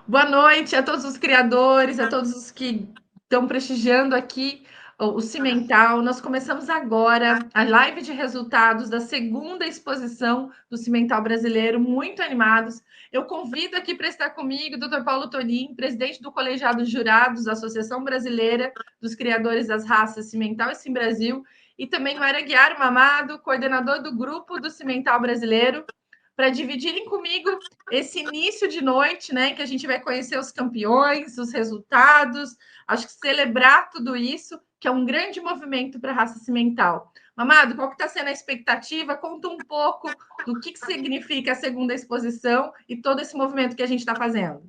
Boa noite a todos os criadores, a todos os que estão prestigiando aqui o Cimental. Nós começamos agora a live de resultados da segunda exposição do Cimental Brasileiro, muito animados. Eu convido aqui para estar comigo o Dr. Paulo Tonin, presidente do Colegiado de Jurados da Associação Brasileira dos Criadores das Raças Cimental e Sim Brasil, e também o Araguiar Mamado, coordenador do grupo do Cimental Brasileiro, para dividirem comigo esse início de noite, né, que a gente vai conhecer os campeões, os resultados, acho que celebrar tudo isso, que é um grande movimento para a raça cimental. Mamado, qual que está sendo a expectativa? Conta um pouco do que significa a segunda exposição e todo esse movimento que a gente está fazendo.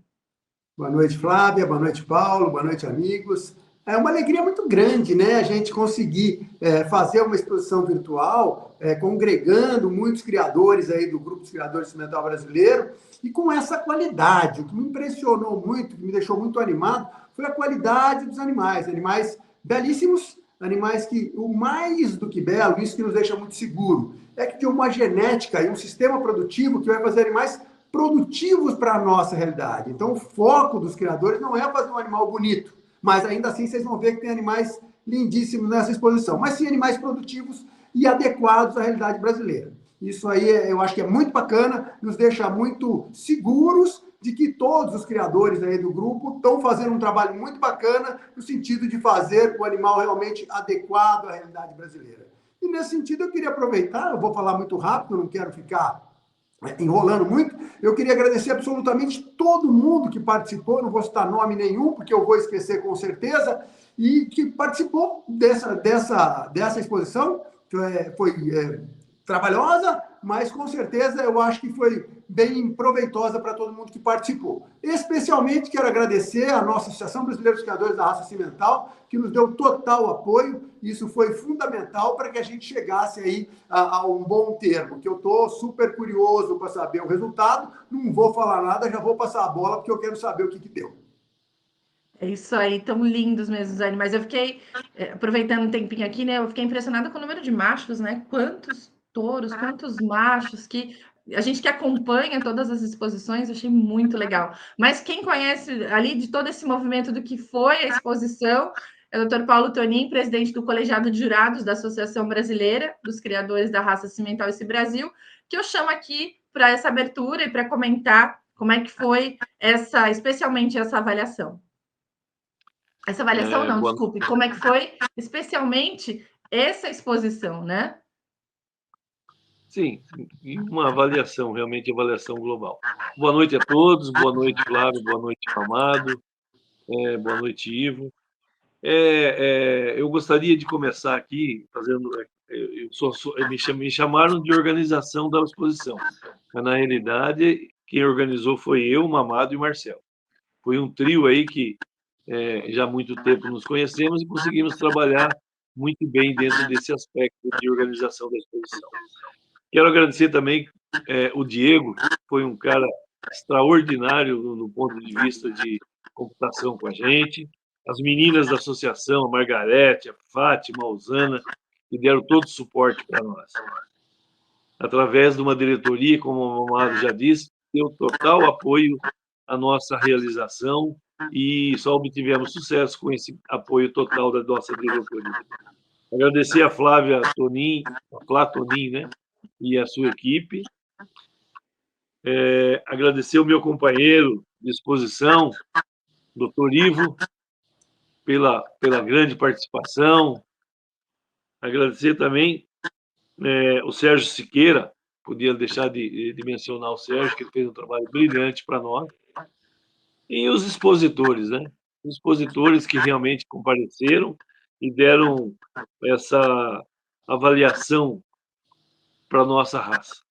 Boa noite, Flávia. Boa noite, Paulo. Boa noite, amigos. É uma alegria muito grande, né? A gente conseguir fazer uma exposição virtual, congregando muitos criadores aí do Grupo dos Criadores Cimental Brasileiro e com essa qualidade. O que me impressionou muito, que me deixou muito animado, foi a qualidade dos animais. Animais belíssimos, animais que, o mais do que belo, isso que nos deixa muito seguro, é que tem uma genética e um sistema produtivo que vai fazer animais produtivos para a nossa realidade. Então, o foco dos criadores não é fazer um animal bonito, mas ainda assim vocês vão ver que tem animais lindíssimos nessa exposição, mas sim animais produtivos e adequados à realidade brasileira. Isso aí eu acho que é muito bacana, nos deixa muito seguros de que todos os criadores aí do grupo estão fazendo um trabalho muito bacana no sentido de fazer o animal realmente adequado à realidade brasileira. E nesse sentido eu queria aproveitar, eu vou falar muito rápido, não quero ficar enrolando muito, eu queria agradecer absolutamente todo mundo que participou, não vou citar nome nenhum, porque eu vou esquecer com certeza, e que participou dessa exposição, que foi trabalhosa, mas com certeza eu acho que foi bem proveitosa para todo mundo que participou. Especialmente quero agradecer à nossa Associação Brasileira dos Criadores da Raça Cimental, que nos deu total apoio. Isso foi fundamental para que a gente chegasse aí a um bom termo, que eu estou super curioso para saber o resultado. Não vou falar nada, já vou passar a bola, porque eu quero saber o que deu. É isso aí, tão lindos mesmo os animais. Eu fiquei, aproveitando um tempinho aqui, né? Eu fiquei impressionada com o número de machos, né? Quantos touros, quantos machos que a gente que acompanha todas as exposições, achei muito legal. Mas quem conhece ali de todo esse movimento do que foi a exposição é o Dr. Paulo Tonin, presidente do Colegiado de Jurados da Associação Brasileira dos Criadores da Raça Cimental esse Brasil, que eu chamo aqui para essa abertura e para comentar como é que foi essa, especialmente essa avaliação. Essa avaliação não, Boa... desculpe. Como é que foi, especialmente, essa exposição, né? Sim, uma avaliação, realmente avaliação global. Boa noite a todos, boa noite, Flávio, boa noite, Amado, boa noite, Ivo. Eu gostaria de começar aqui fazendo... me chamaram de organização da exposição, mas, na realidade, quem organizou foi eu, Mamado e o Marcelo. Foi um trio aí que já há muito tempo nos conhecemos e conseguimos trabalhar muito bem dentro desse aspecto de organização da exposição. Quero agradecer também o Diego, que foi um cara extraordinário no ponto de vista de computação com a gente, as meninas da associação, a Margarete, a Fátima, a Osana, que deram todo o suporte para nós. Através de uma diretoria, como o Mamado já disse, deu total apoio à nossa realização e só obtivemos sucesso com esse apoio total da nossa diretoria. Agradecer a Flávia Tonin, a Flá Tonin, né? E a sua equipe. Agradecer o meu companheiro de exposição, doutor Ivo, pela grande participação. Agradecer também o Sérgio Siqueira, podia deixar de mencionar o Sérgio, que ele fez um trabalho brilhante para nós. E os expositores, né? Os expositores que realmente compareceram e deram essa avaliação para a nossa raça.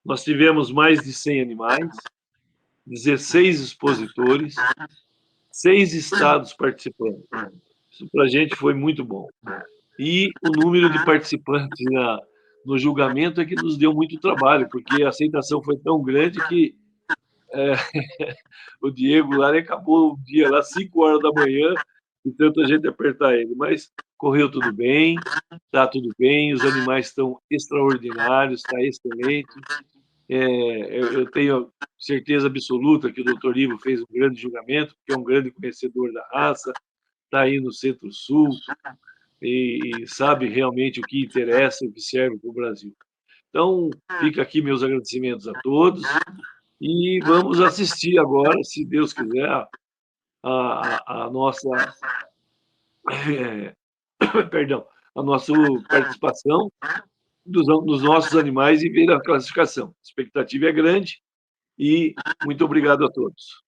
Nós tivemos mais de 100 animais, 16 expositores, 6 estados participando. Isso para a gente foi muito bom. E o número de participantes no julgamento é que nos deu muito trabalho, porque a aceitação foi tão grande que o Diego lá acabou o dia lá 5 horas da manhã, e tanta gente apertar ele. Mas correu tudo bem, está tudo bem, os animais estão extraordinários, está excelente. Eu tenho certeza absoluta que o doutor Ivo fez um grande julgamento, porque é um grande conhecedor da raça, está aí no Centro-Sul e sabe realmente o que interessa e o que serve para o Brasil. Então, fica aqui meus agradecimentos a todos e vamos assistir agora, se Deus quiser, a nossa perdão, a nossa participação dos nossos animais e ver a classificação. A expectativa é grande e muito obrigado a todos.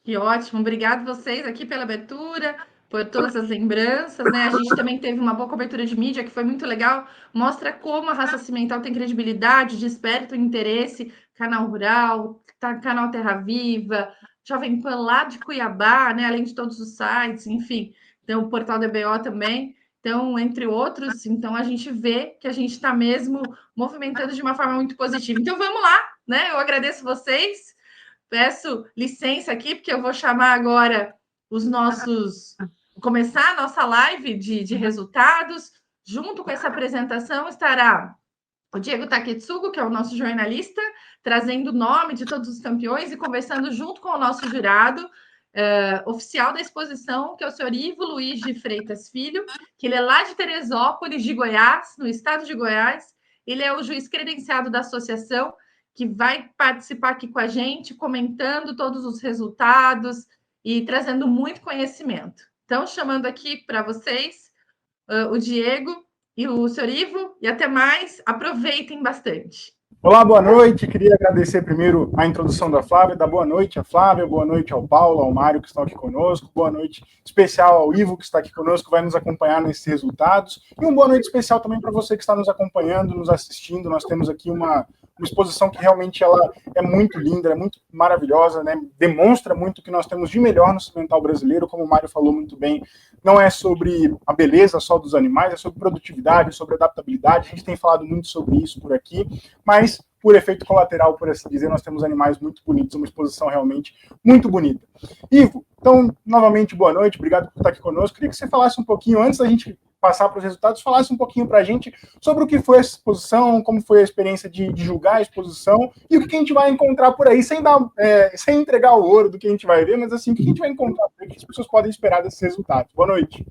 Que ótimo, obrigado vocês aqui pela abertura, por todas as lembranças, né? A gente também teve uma boa cobertura de mídia, que foi muito legal, mostra como a raça cimental tem credibilidade, desperta o interesse, canal rural, canal Terra Viva, Jovem Pan lá de Cuiabá, né? Além de todos os sites, enfim, então o portal DBO também. Então, entre outros, então a gente vê que a gente está mesmo movimentando de uma forma muito positiva. Então, vamos lá, né? Eu agradeço vocês. Peço licença aqui, porque eu vou chamar agora os nossos. Começar a nossa live de resultados. Junto com essa apresentação estará o Diego Taketsugo, que é o nosso jornalista, trazendo o nome de todos os campeões e conversando junto com o nosso jurado oficial da exposição, que é o senhor Ivo Luiz de Freitas Filho, que ele é lá de Teresópolis, de Goiás, no estado de Goiás. Ele é o juiz credenciado da associação, que vai participar aqui com a gente, comentando todos os resultados e trazendo muito conhecimento. Então, chamando aqui para vocês o Diego e o senhor Ivo, e até mais, aproveitem bastante. Olá, boa noite. Queria agradecer primeiro a introdução da Flávia, dar boa noite à Flávia, boa noite ao Paulo, ao Mário, que estão aqui conosco, boa noite especial ao Ivo, que está aqui conosco, vai nos acompanhar nesses resultados, e uma boa noite especial também para você que está nos acompanhando, nos assistindo. Nós temos aqui uma exposição que realmente ela é muito linda, é muito maravilhosa, né? Demonstra muito o que nós temos de melhor no cimental brasileiro, como o Mário falou muito bem. Não é sobre a beleza só dos animais, é sobre produtividade, sobre adaptabilidade. A gente tem falado muito sobre isso por aqui, mas por efeito colateral, por assim dizer, nós temos animais muito bonitos, uma exposição realmente muito bonita. Ivo, então, novamente, boa noite, obrigado por estar aqui conosco. Queria que você falasse um pouquinho, antes da gente passar para os resultados, falasse um pouquinho para a gente sobre o que foi essa exposição, como foi a experiência de julgar a exposição e o que a gente vai encontrar por aí, sem entregar o ouro do que a gente vai ver, mas assim, o que a gente vai encontrar por aí, o que as pessoas podem esperar desses resultados. Boa noite.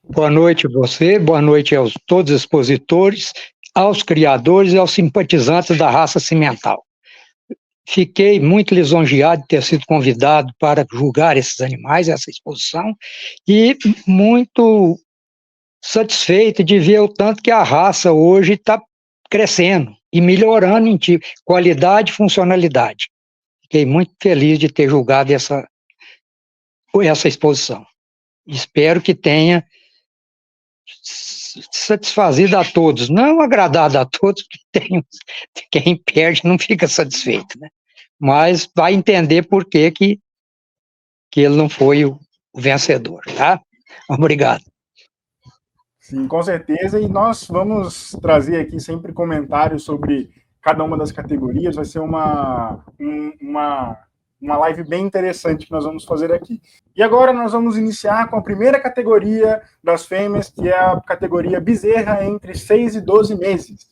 Boa noite a você, boa noite aos todos os expositores, aos criadores e aos simpatizantes da raça cimental. Fiquei muito lisonjeado de ter sido convidado para julgar esses animais, essa exposição, e muito satisfeito de ver o tanto que a raça hoje está crescendo e melhorando em qualidade e funcionalidade. Fiquei muito feliz de ter julgado essa exposição. Espero que tenha satisfazido a todos, não agradado a todos, porque quem perde não fica satisfeito, né? Mas vai entender por que ele não foi o vencedor, tá? Obrigado. Sim, com certeza, e nós vamos trazer aqui sempre comentários sobre cada uma das categorias, vai ser uma live bem interessante que nós vamos fazer aqui. E agora nós vamos iniciar com a primeira categoria das fêmeas, que é a categoria bezerra entre 6 e 12 meses.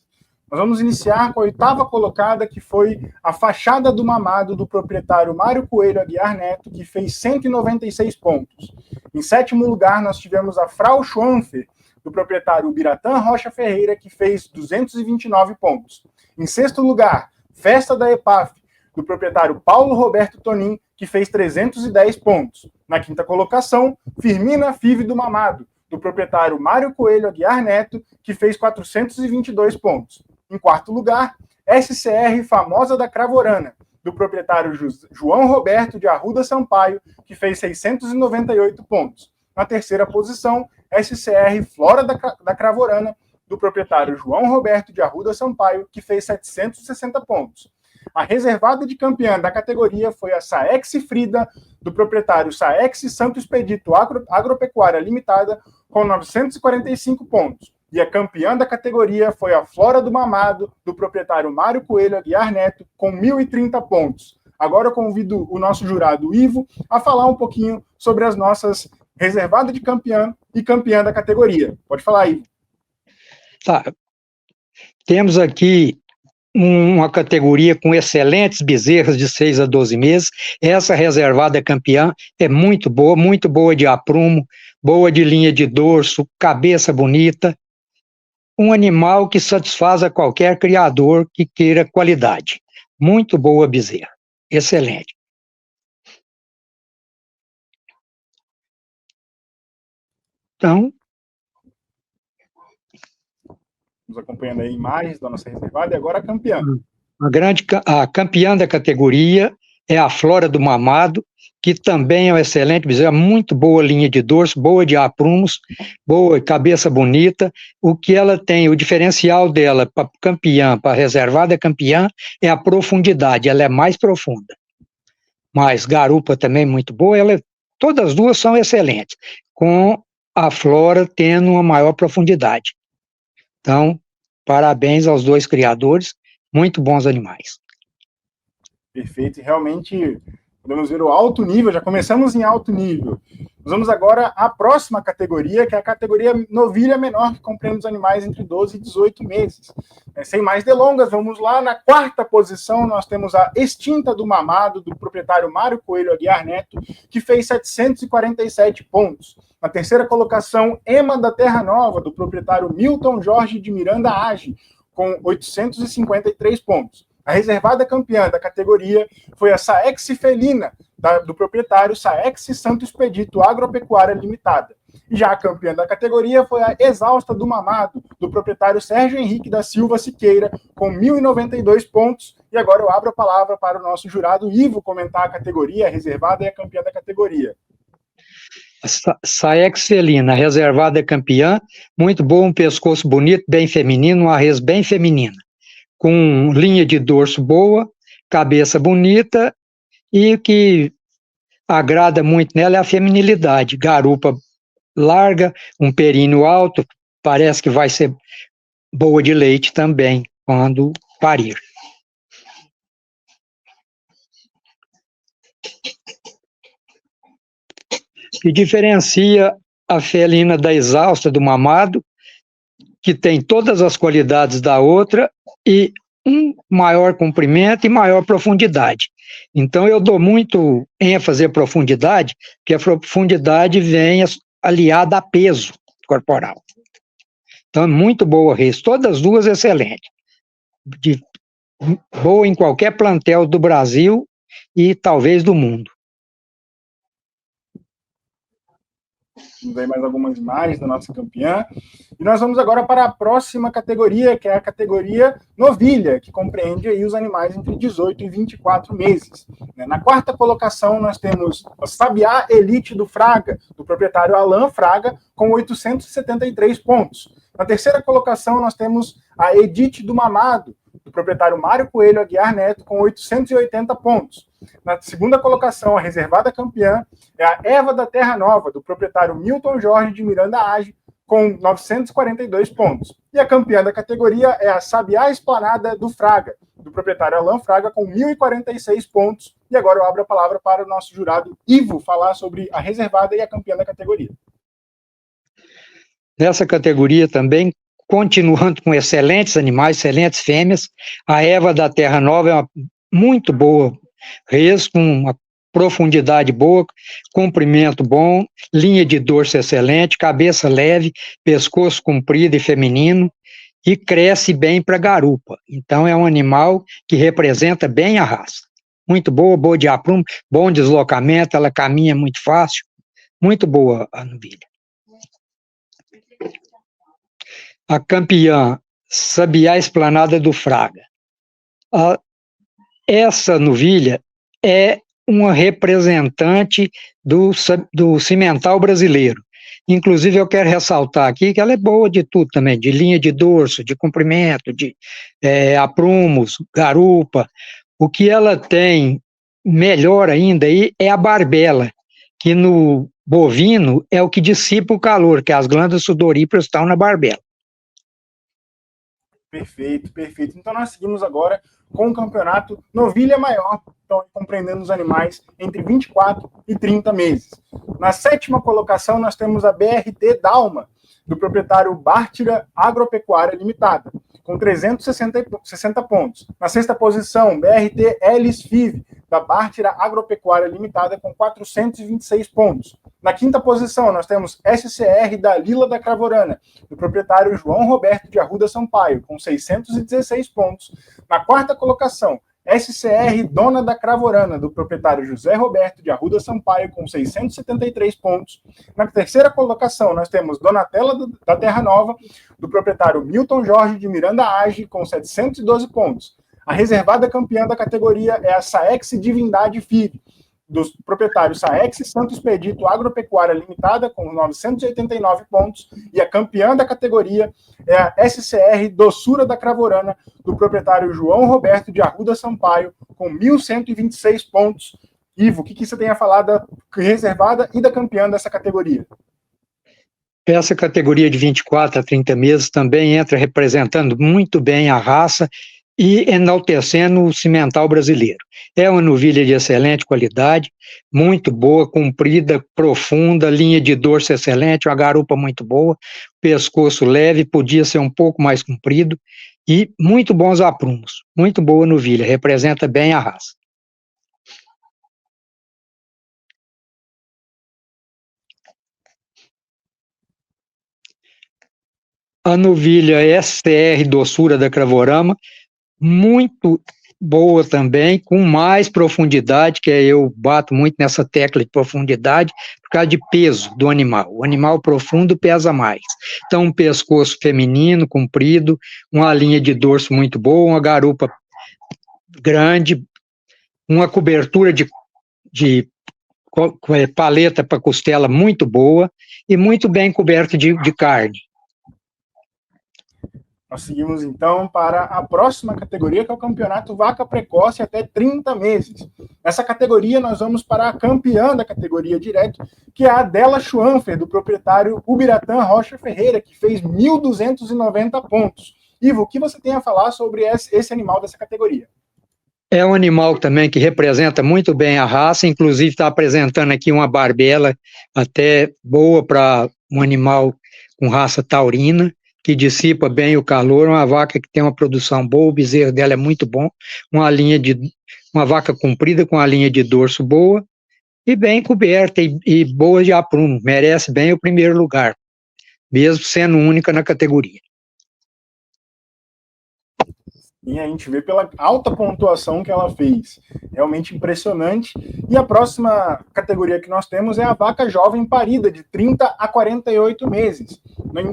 Nós vamos iniciar com a 8ª colocada, que foi a Fachada do Mamado, do proprietário Mário Coelho Aguiar Neto, que fez 196 pontos. Em 7º lugar, nós tivemos a Frau Schwanfer, do proprietário Biratã Rocha Ferreira, que fez 229 pontos. Em 6º lugar, Festa da EPAF, do proprietário Paulo Roberto Tonin, que fez 310 pontos. Na 5ª colocação, Firmina Five do Mamado, do proprietário Mário Coelho Aguiar Neto, que fez 422 pontos. Em 4º lugar, SCR Famosa da Cravorana, do proprietário João Roberto de Arruda Sampaio, que fez 698 pontos. Na 3ª posição, SCR Flora da Cravorana, do proprietário João Roberto de Arruda Sampaio, que fez 760 pontos. A reservada de campeã da categoria foi a Saex Frida, do proprietário Saex Santo Expedito Agropecuária Limitada, com 945 pontos. E a campeã da categoria foi a Flora do Mamado, do proprietário Mário Coelho Aguiar Neto, com 1.030 pontos. Agora eu convido o nosso jurado Ivo a falar um pouquinho sobre as nossas reservadas de campeã e campeã da categoria. Pode falar, Ivo. Tá. Temos aqui uma categoria com excelentes bezerras de 6 a 12 meses. Essa reservada campeã é muito boa de aprumo, boa de linha de dorso, cabeça bonita. Um animal que satisfaz a qualquer criador que queira qualidade. Muito boa bezerra, excelente. Então, nos acompanhando aí imagens da nossa reservada, e agora a campeã. A campeã da categoria é a Flora do Mamado, que também é uma excelente bezerra, muito boa linha de dorso, boa de aprumos, boa cabeça bonita. O que ela tem, o diferencial dela para campeã, para reservada campeã, é a profundidade, ela é mais profunda. Mas garupa também muito boa, todas as duas são excelentes, com a Flora tendo uma maior profundidade. Então, parabéns aos dois criadores, muito bons animais. Perfeito, e realmente podemos ver o alto nível, já começamos em alto nível. Nós vamos agora à próxima categoria, que é a categoria novilha menor, que compreende os animais entre 12 e 18 meses. Sem mais delongas, vamos lá. Na quarta posição, nós temos a Extinta do Mamado, do proprietário Mário Coelho Aguiar Neto, que fez 747 pontos. Na terceira colocação, Ema da Terra Nova, do proprietário Milton Jorge de Miranda Age, com 853 pontos. A reservada campeã da categoria foi a Saex Felina, do proprietário Saex Santo Expedito Agropecuária Limitada. E já a campeã da categoria foi a Exausta do Mamado, do proprietário Sérgio Henrique da Silva Siqueira, com 1.092 pontos. E agora eu abro a palavra para o nosso jurado Ivo comentar a categoria, a reservada e a campeã da categoria. Saex Felina, reservada campeã, muito bom, um pescoço bonito, bem feminino, uma res bem feminina, com linha de dorso boa, cabeça bonita, e o que agrada muito nela é a feminilidade, garupa larga, um períneo alto, parece que vai ser boa de leite também, quando parir. Que diferencia a felina da exausta do mamado, que tem todas as qualidades da outra e um maior comprimento e maior profundidade. Então eu dou muito ênfase à profundidade, porque a profundidade vem aliada a peso corporal. Então é muito boa res, todas as duas excelentes. Boa em qualquer plantel do Brasil e talvez do mundo. Temos aí mais algumas imagens da nossa campeã. E nós vamos agora para a próxima categoria, que é a categoria novilha, que compreende aí os animais entre 18 e 24 meses. Na quarta colocação, nós temos a Sabiá Elite do Fraga, do proprietário Alain Fraga, com 873 pontos. Na terceira colocação, nós temos a Edith do Mamado, do proprietário Mário Coelho Aguiar Neto, com 880 pontos. Na segunda colocação, a reservada campeã é a Eva da Terra Nova, do proprietário Milton Jorge de Miranda Age, com 942 pontos. E a campeã da categoria é a Sabiá Esplanada do Fraga, do proprietário Alain Fraga, com 1.046 pontos. E agora eu abro a palavra para o nosso jurado Ivo falar sobre a reservada e a campeã da categoria. Nessa categoria também, continuando com excelentes animais, excelentes fêmeas, a Eva da Terra Nova é uma muito boa res, com uma profundidade boa, comprimento bom, linha de dorso excelente, cabeça leve, pescoço comprido e feminino, e cresce bem para garupa. Então é um animal que representa bem a raça. Muito boa, boa de aprumo, bom deslocamento, ela caminha muito fácil, muito boa a novilha. A campeã, Sabiá Esplanada do Fraga. Essa novilha é uma representante do cimental brasileiro. Inclusive, eu quero ressaltar aqui que ela é boa de tudo também, de linha de dorso, de comprimento, de aprumos, garupa. O que ela tem melhor ainda aí é a barbela, que no bovino é o que dissipa o calor, que as glândulas sudoríparas estão na barbela. Perfeito, perfeito. Então nós seguimos agora com o campeonato novilha maior, então compreendendo os animais entre 24 e 30 meses. Na sétima colocação nós temos a BRT Dalma, do proprietário Bártira Agropecuária Limitada, com 360 pontos. Na sexta posição, BRT Elis FIV, da Bártira Agropecuária Limitada, com 426 pontos. Na quinta posição, nós temos SCR da Lila da Cravorana, do proprietário João Roberto de Arruda Sampaio, com 616 pontos. Na quarta colocação, SCR Dona da Cravorana, do proprietário José Roberto de Arruda Sampaio, com 673 pontos. Na terceira colocação, nós temos Donatella da Terra Nova, do proprietário Milton Jorge de Miranda Age, com 712 pontos. A reservada campeã da categoria é a Saex Divindade FIV, dos proprietários Saex Santo Expedito Agropecuária Limitada, com 989 pontos, e a campeã da categoria é a SCR Doçura da Cravorana, do proprietário João Roberto de Arruda Sampaio, com 1.126 pontos. Ivo, o que você tem a falar da reservada e da campeã dessa categoria? Essa categoria de 24 a 30 meses também entra representando muito bem a raça e enaltecendo o cimental brasileiro. É uma novilha de excelente qualidade, muito boa, comprida, profunda, linha de dorso excelente, uma garupa muito boa, pescoço leve, podia ser um pouco mais comprido, e muito bons aprumos. Muito boa novilha, representa bem a raça. A novilha SCR Doçura da Cravorama, muito boa também, com mais profundidade, que eu bato muito nessa tecla de profundidade, por causa de peso do animal. O animal profundo pesa mais. Então, um pescoço feminino, comprido, uma linha de dorso muito boa, uma garupa grande, uma cobertura de paleta para costela muito boa e muito bem coberto de carne. Nós seguimos, então, para a próxima categoria, que é o Campeonato Vaca Precoce até 30 meses. Nessa categoria, nós vamos para a campeã da categoria direto, que é a Adela Schwanfer, do proprietário Ubiratã Rocha Ferreira, que fez 1.290 pontos. Ivo, o que você tem a falar sobre esse animal dessa categoria? É um animal também que representa muito bem a raça, inclusive está apresentando aqui uma barbela até boa para um animal com raça taurina, que dissipa bem o calor, uma vaca que tem uma produção boa, o bezerro dela é muito bom, uma vaca comprida com a linha de dorso boa e bem coberta e boa de aprumo, merece bem o primeiro lugar, mesmo sendo única na categoria. E a gente vê pela alta pontuação que ela fez. Realmente impressionante. E a próxima categoria que nós temos é a vaca jovem parida, de 30 a 48 meses.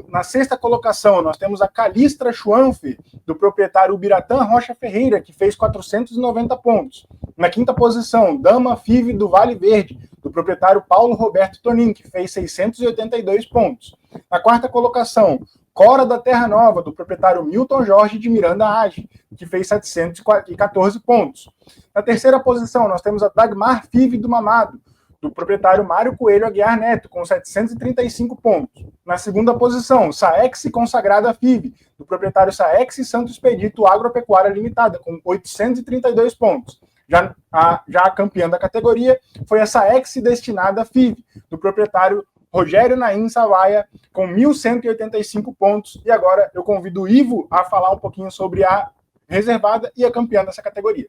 Na sexta colocação, nós temos a Calistra Schwanfer, do proprietário Ubiratã Rocha Ferreira, que fez 490 pontos. Na quinta posição, Dama FIV do Vale Verde, do proprietário Paulo Roberto Tonin, que fez 682 pontos. Na quarta colocação, Cora da Terra Nova, do proprietário Milton Jorge de Miranda Age, que fez 714 pontos. Na terceira posição, nós temos a Dagmar FIV do Mamado, do proprietário Mário Coelho Aguiar Neto, com 735 pontos. Na segunda posição, Saex Consagrada FIV, do proprietário Saex Santo Expedito Agropecuária Limitada, com 832 pontos. Já a campeã da categoria foi a Saex Destinada FIV, do proprietário Rogério Naim Savaia, com 1.185 pontos. E agora eu convido o Ivo a falar um pouquinho sobre a reservada e a campeã dessa categoria.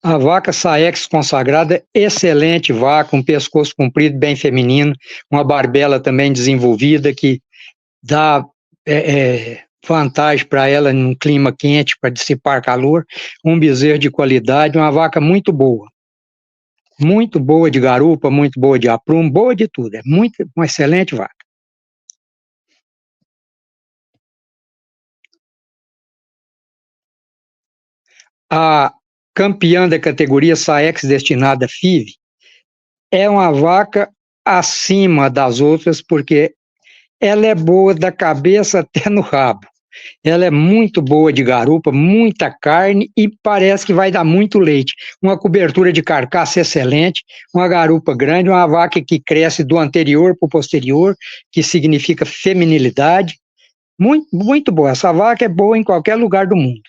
A vaca Saex Consagrada, excelente vaca, um pescoço comprido, bem feminino, uma barbela também desenvolvida, que dá vantagem para ela num clima quente, para dissipar calor, um bezerro de qualidade, uma vaca muito boa. Muito boa de garupa, muito boa de aprumo, boa de tudo. É uma excelente vaca. A campeã da categoria Saex Destinada FIV é uma vaca acima das outras, porque ela é boa da cabeça até no rabo. Ela é muito boa de garupa, muita carne e parece que vai dar muito leite. Uma cobertura de carcaça excelente, uma garupa grande, uma vaca que cresce do anterior para o posterior, que significa feminilidade. Muito, muito boa. Essa vaca é boa em qualquer lugar do mundo.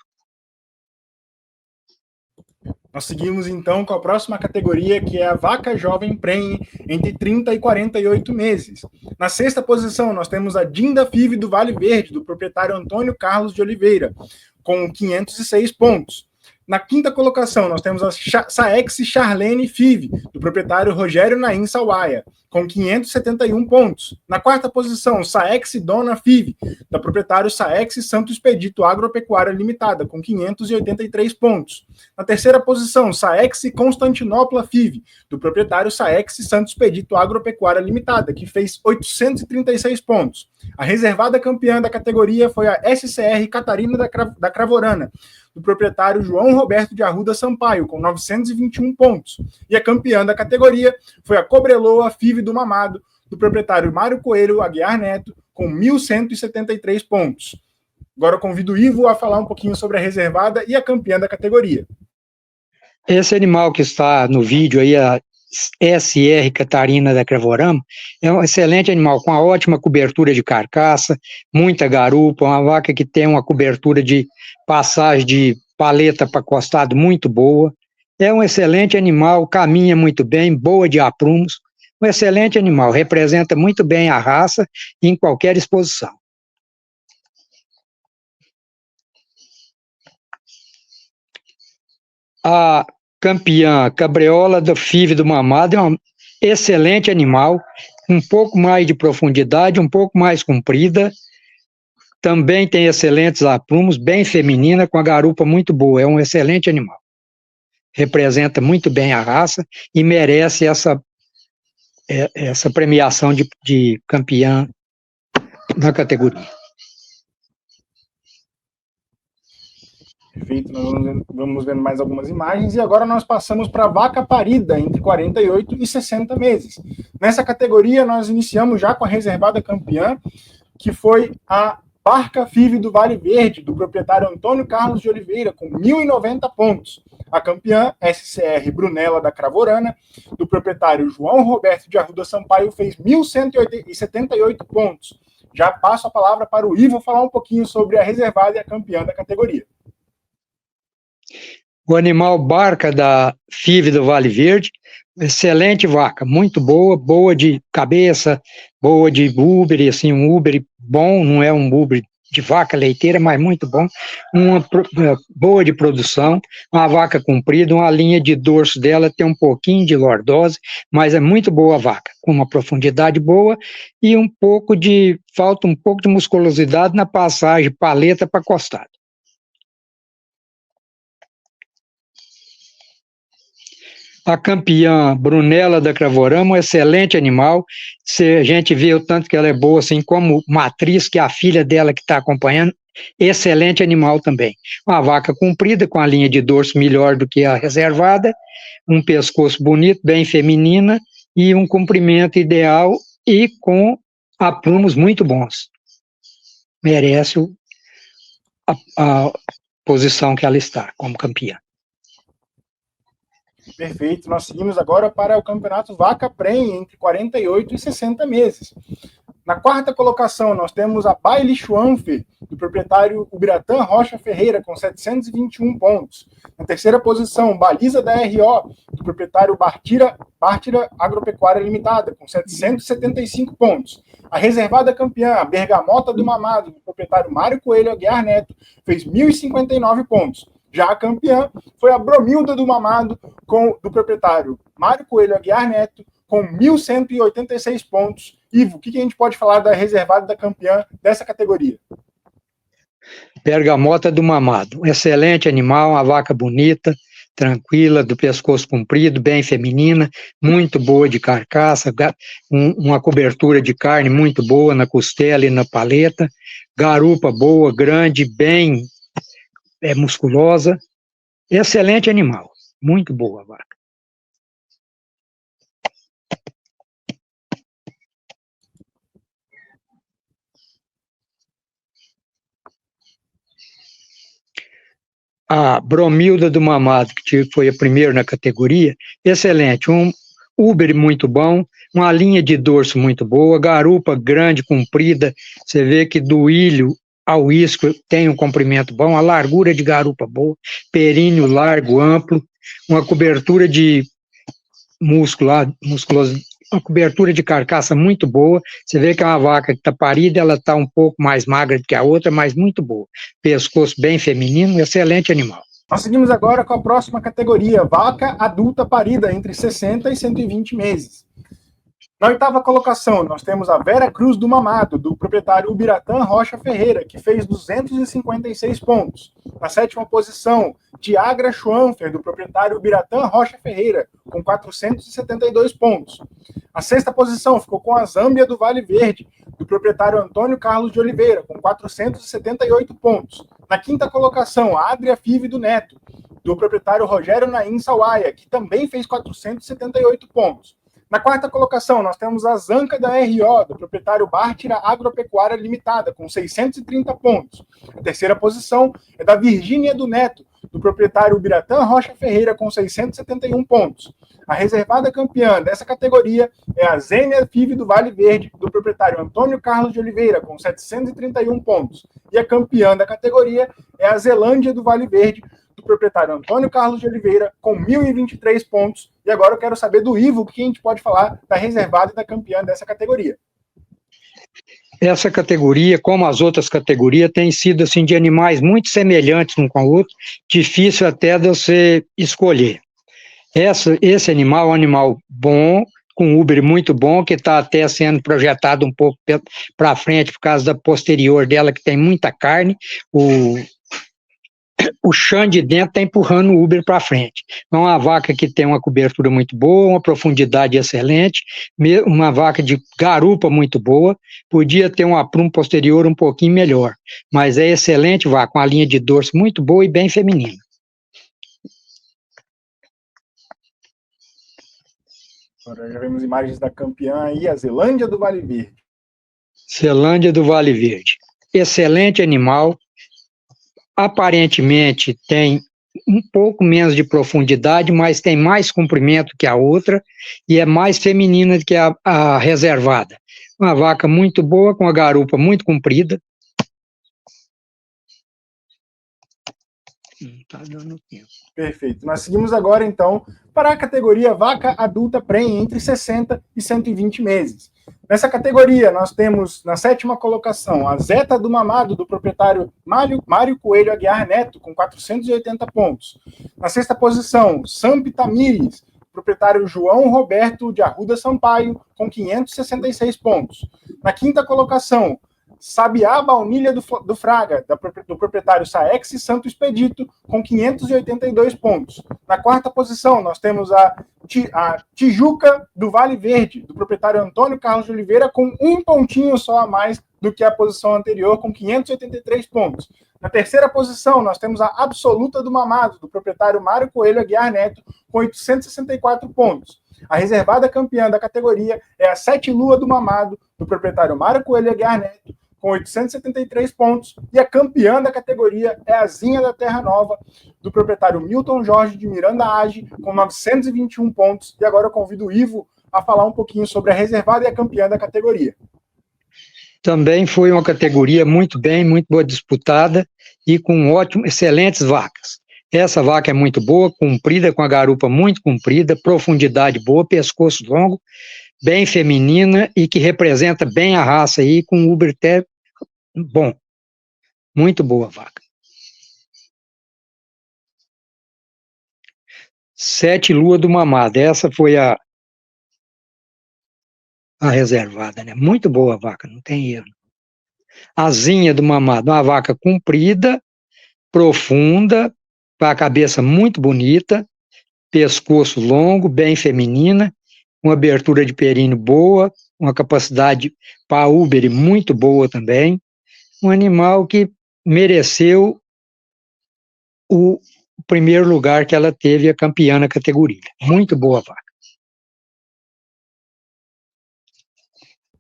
Nós seguimos, então, com a próxima categoria, que é a vaca jovem prenhe, entre 30 e 48 meses. Na sexta posição, nós temos a Dinda Five do Vale Verde, do proprietário Antônio Carlos de Oliveira, com 506 pontos. Na quinta colocação, nós temos a Saex Charlene Five, do proprietário Rogério Naim Sawaia, com 571 pontos. Na quarta posição, Saex Dona Five, da proprietário Saex Santo Expedito Agropecuária Limitada, com 583 pontos. Na terceira posição, Saex Constantinopla Five, do proprietário Saex Santo Expedito Agropecuária Limitada, que fez 836 pontos. A reservada campeã da categoria foi a SCR Catarina da Cravorana, do proprietário João Roberto de Arruda Sampaio, com 921 pontos. E a campeã da categoria foi a Cobreloa Five do Mamado, do proprietário Mário Coelho Aguiar Neto, com 1.173 pontos. Agora eu convido o Ivo a falar um pouquinho sobre a reservada e a campeã da categoria. Esse animal que está no vídeo aí, a SR Catarina da Cravorama, é um excelente animal, com uma ótima cobertura de carcaça, muita garupa, uma vaca que tem uma cobertura de passagem de paleta para costado muito boa. É um excelente animal, caminha muito bem, boa de aprumos, um excelente animal, representa muito bem a raça em qualquer exposição. A campeã Cabreola do Five do Mamado é um excelente animal, um pouco mais de profundidade, um pouco mais comprida, também tem excelentes aprumos, bem feminina, com a garupa muito boa, é um excelente animal. Representa muito bem a raça e merece essa premiação de campeã na categoria. Perfeito, nós vamos vendo mais algumas imagens, e agora nós passamos para a vaca parida, entre 48 e 60 meses. Nessa categoria, nós iniciamos já com a reservada campeã, que foi a Barca Five do Vale Verde, do proprietário Antônio Carlos de Oliveira, com 1.090 pontos. A campeã, SCR Brunella da Cravorana, do proprietário João Roberto de Arruda Sampaio, fez 1.178 pontos. Já passo a palavra para o Ivo falar um pouquinho sobre a reservada e a campeã da categoria. O animal Barca da Five do Vale Verde, excelente vaca, muito boa, boa de cabeça, boa de úbere, assim, um úbere bom, não é um úbere de vaca leiteira, mas muito bom, uma boa de produção, uma vaca comprida, uma linha de dorso dela tem um pouquinho de lordose, mas é muito boa a vaca, com uma profundidade boa e falta um pouco de musculosidade na passagem paleta para costado. A campeã Brunella da Cravorama, um excelente animal. Se a gente vê o tanto que ela é boa, assim como matriz, que é a filha dela que está acompanhando, excelente animal também. Uma vaca comprida, com a linha de dorso melhor do que a reservada, um pescoço bonito, bem feminina, e um comprimento ideal e com aprumos muito bons. Merece a posição que ela está como campeã. Perfeito, nós seguimos agora para o campeonato Vaca Prenhe, entre 48 e 60 meses. Na quarta colocação, nós temos a Baile Schwanfer, do proprietário Ubiratã Rocha Ferreira, com 721 pontos. Na terceira posição, Baliza da RO, do proprietário Bártira Agropecuária Limitada, com 775 pontos. A reservada campeã, a Bergamota do Mamado, do proprietário Mário Coelho Aguiar Neto, fez 1.059 pontos. Já a campeã foi a Bromilda do Mamado, do proprietário Mário Coelho Aguiar Neto, com 1.186 pontos. Ivo, o que a gente pode falar da reservada da campeã dessa categoria? Bergamota do Mamado, excelente animal, uma vaca bonita, tranquila, do pescoço comprido, bem feminina, muito boa de carcaça, uma cobertura de carne muito boa na costela e na paleta, garupa boa, grande, bem musculosa, excelente animal, muito boa a vaca. A Bromilda do Mamado, que foi a primeira na categoria, excelente, um úbere muito bom, uma linha de dorso muito boa, garupa grande, comprida, você vê que do ilho ao isco tem um comprimento bom, a largura de garupa boa, períneo largo, amplo, uma cobertura de musculosa, uma cobertura de carcaça muito boa. Você vê que é uma vaca que está parida, ela está um pouco mais magra do que a outra, mas muito boa. Pescoço bem feminino, excelente animal. Nós seguimos agora com a próxima categoria, vaca adulta parida entre 60 e 120 meses. Na oitava colocação, nós temos a Vera Cruz do Mamado, do proprietário Ubiratã Rocha Ferreira, que fez 256 pontos. Na sétima posição, Tiagra Schwanfer, do proprietário Ubiratã Rocha Ferreira, com 472 pontos. A sexta posição ficou com a Zâmbia do Vale Verde, do proprietário Antônio Carlos de Oliveira, com 478 pontos. Na quinta colocação, a Adria Five do Neto, do proprietário Rogério Naim Sawaia, que também fez 478 pontos. Na quarta colocação, nós temos a Zanca da RO, do proprietário Bártira Agropecuária Limitada, com 630 pontos. A terceira posição é da Virgínia do Neto, do proprietário Ubiratã Rocha Ferreira, com 671 pontos. A reservada campeã dessa categoria é a Zênia Five do Vale Verde, do proprietário Antônio Carlos de Oliveira, com 731 pontos. E a campeã da categoria é a Zelândia do Vale Verde, do proprietário Antônio Carlos de Oliveira, com 1.023 pontos. E agora eu quero saber do Ivo o que a gente pode falar da reservada e da campeã dessa categoria. Essa categoria, como as outras categorias, tem sido assim, de animais muito semelhantes um com o outro, difícil até de você escolher. Esse animal é um animal bom, com Uber muito bom, que está até sendo projetado um pouco para frente por causa da posterior dela, que tem muita carne. O chão de dentro está empurrando o Uber para frente. É uma vaca que tem uma cobertura muito boa, uma profundidade excelente, uma vaca de garupa muito boa, podia ter um aprumo posterior um pouquinho melhor, mas é excelente vaca, com uma linha de dorso muito boa e bem feminina. Agora já vemos imagens da campeã aí, a Zelândia do Vale Verde. Zelândia do Vale Verde. Excelente animal. Aparentemente tem um pouco menos de profundidade, mas tem mais comprimento que a outra e é mais feminina do que a reservada. Uma vaca muito boa, com a garupa muito comprida. Não está dando tempo. Perfeito. Nós seguimos agora, então, para a categoria vaca adulta prenhe entre 60 e 120 meses. Nessa categoria, nós temos, na sétima colocação, a Zeta do Mamado, do proprietário Mário Coelho Aguiar Neto, com 480 pontos. Na sexta posição, Samp Tamires, proprietário João Roberto de Arruda Sampaio, com 566 pontos. Na quinta colocação, Sabiá Baunilha do Fraga, do proprietário Saex Santo Expedito, com 582 pontos. Na quarta posição, nós temos a Tijuca do Vale Verde, do proprietário Antônio Carlos de Oliveira, com um pontinho só a mais do que a posição anterior, com 583 pontos. Na terceira posição, nós temos a Absoluta do Mamado, do proprietário Mário Coelho Aguiar Neto, com 864 pontos. A reservada campeã da categoria é a Sete Lua do Mamado, do proprietário Mário Coelho Aguiar Neto, com 873 pontos, e a campeã da categoria é a Zinha da Terra Nova, do proprietário Milton Jorge de Miranda Age, com 921 pontos. E agora eu convido o Ivo a falar um pouquinho sobre a reservada e a campeã da categoria. Também foi uma categoria muito boa disputada e com excelentes vacas. Essa vaca é muito boa, comprida, com a garupa muito comprida, profundidade boa, pescoço longo, bem feminina e que representa bem a raça aí, com Uber até bom. Muito boa vaca. Sete Lua do Mamado. Essa foi a reservada, né? Muito boa a vaca, não tem erro. Asinha do Mamado, uma vaca comprida, profunda, com a cabeça muito bonita, pescoço longo, bem feminina, uma abertura de períneo boa, uma capacidade para Uber muito boa também. Um animal que mereceu o primeiro lugar que ela teve, a campeã na categoria. Muito boa vaca.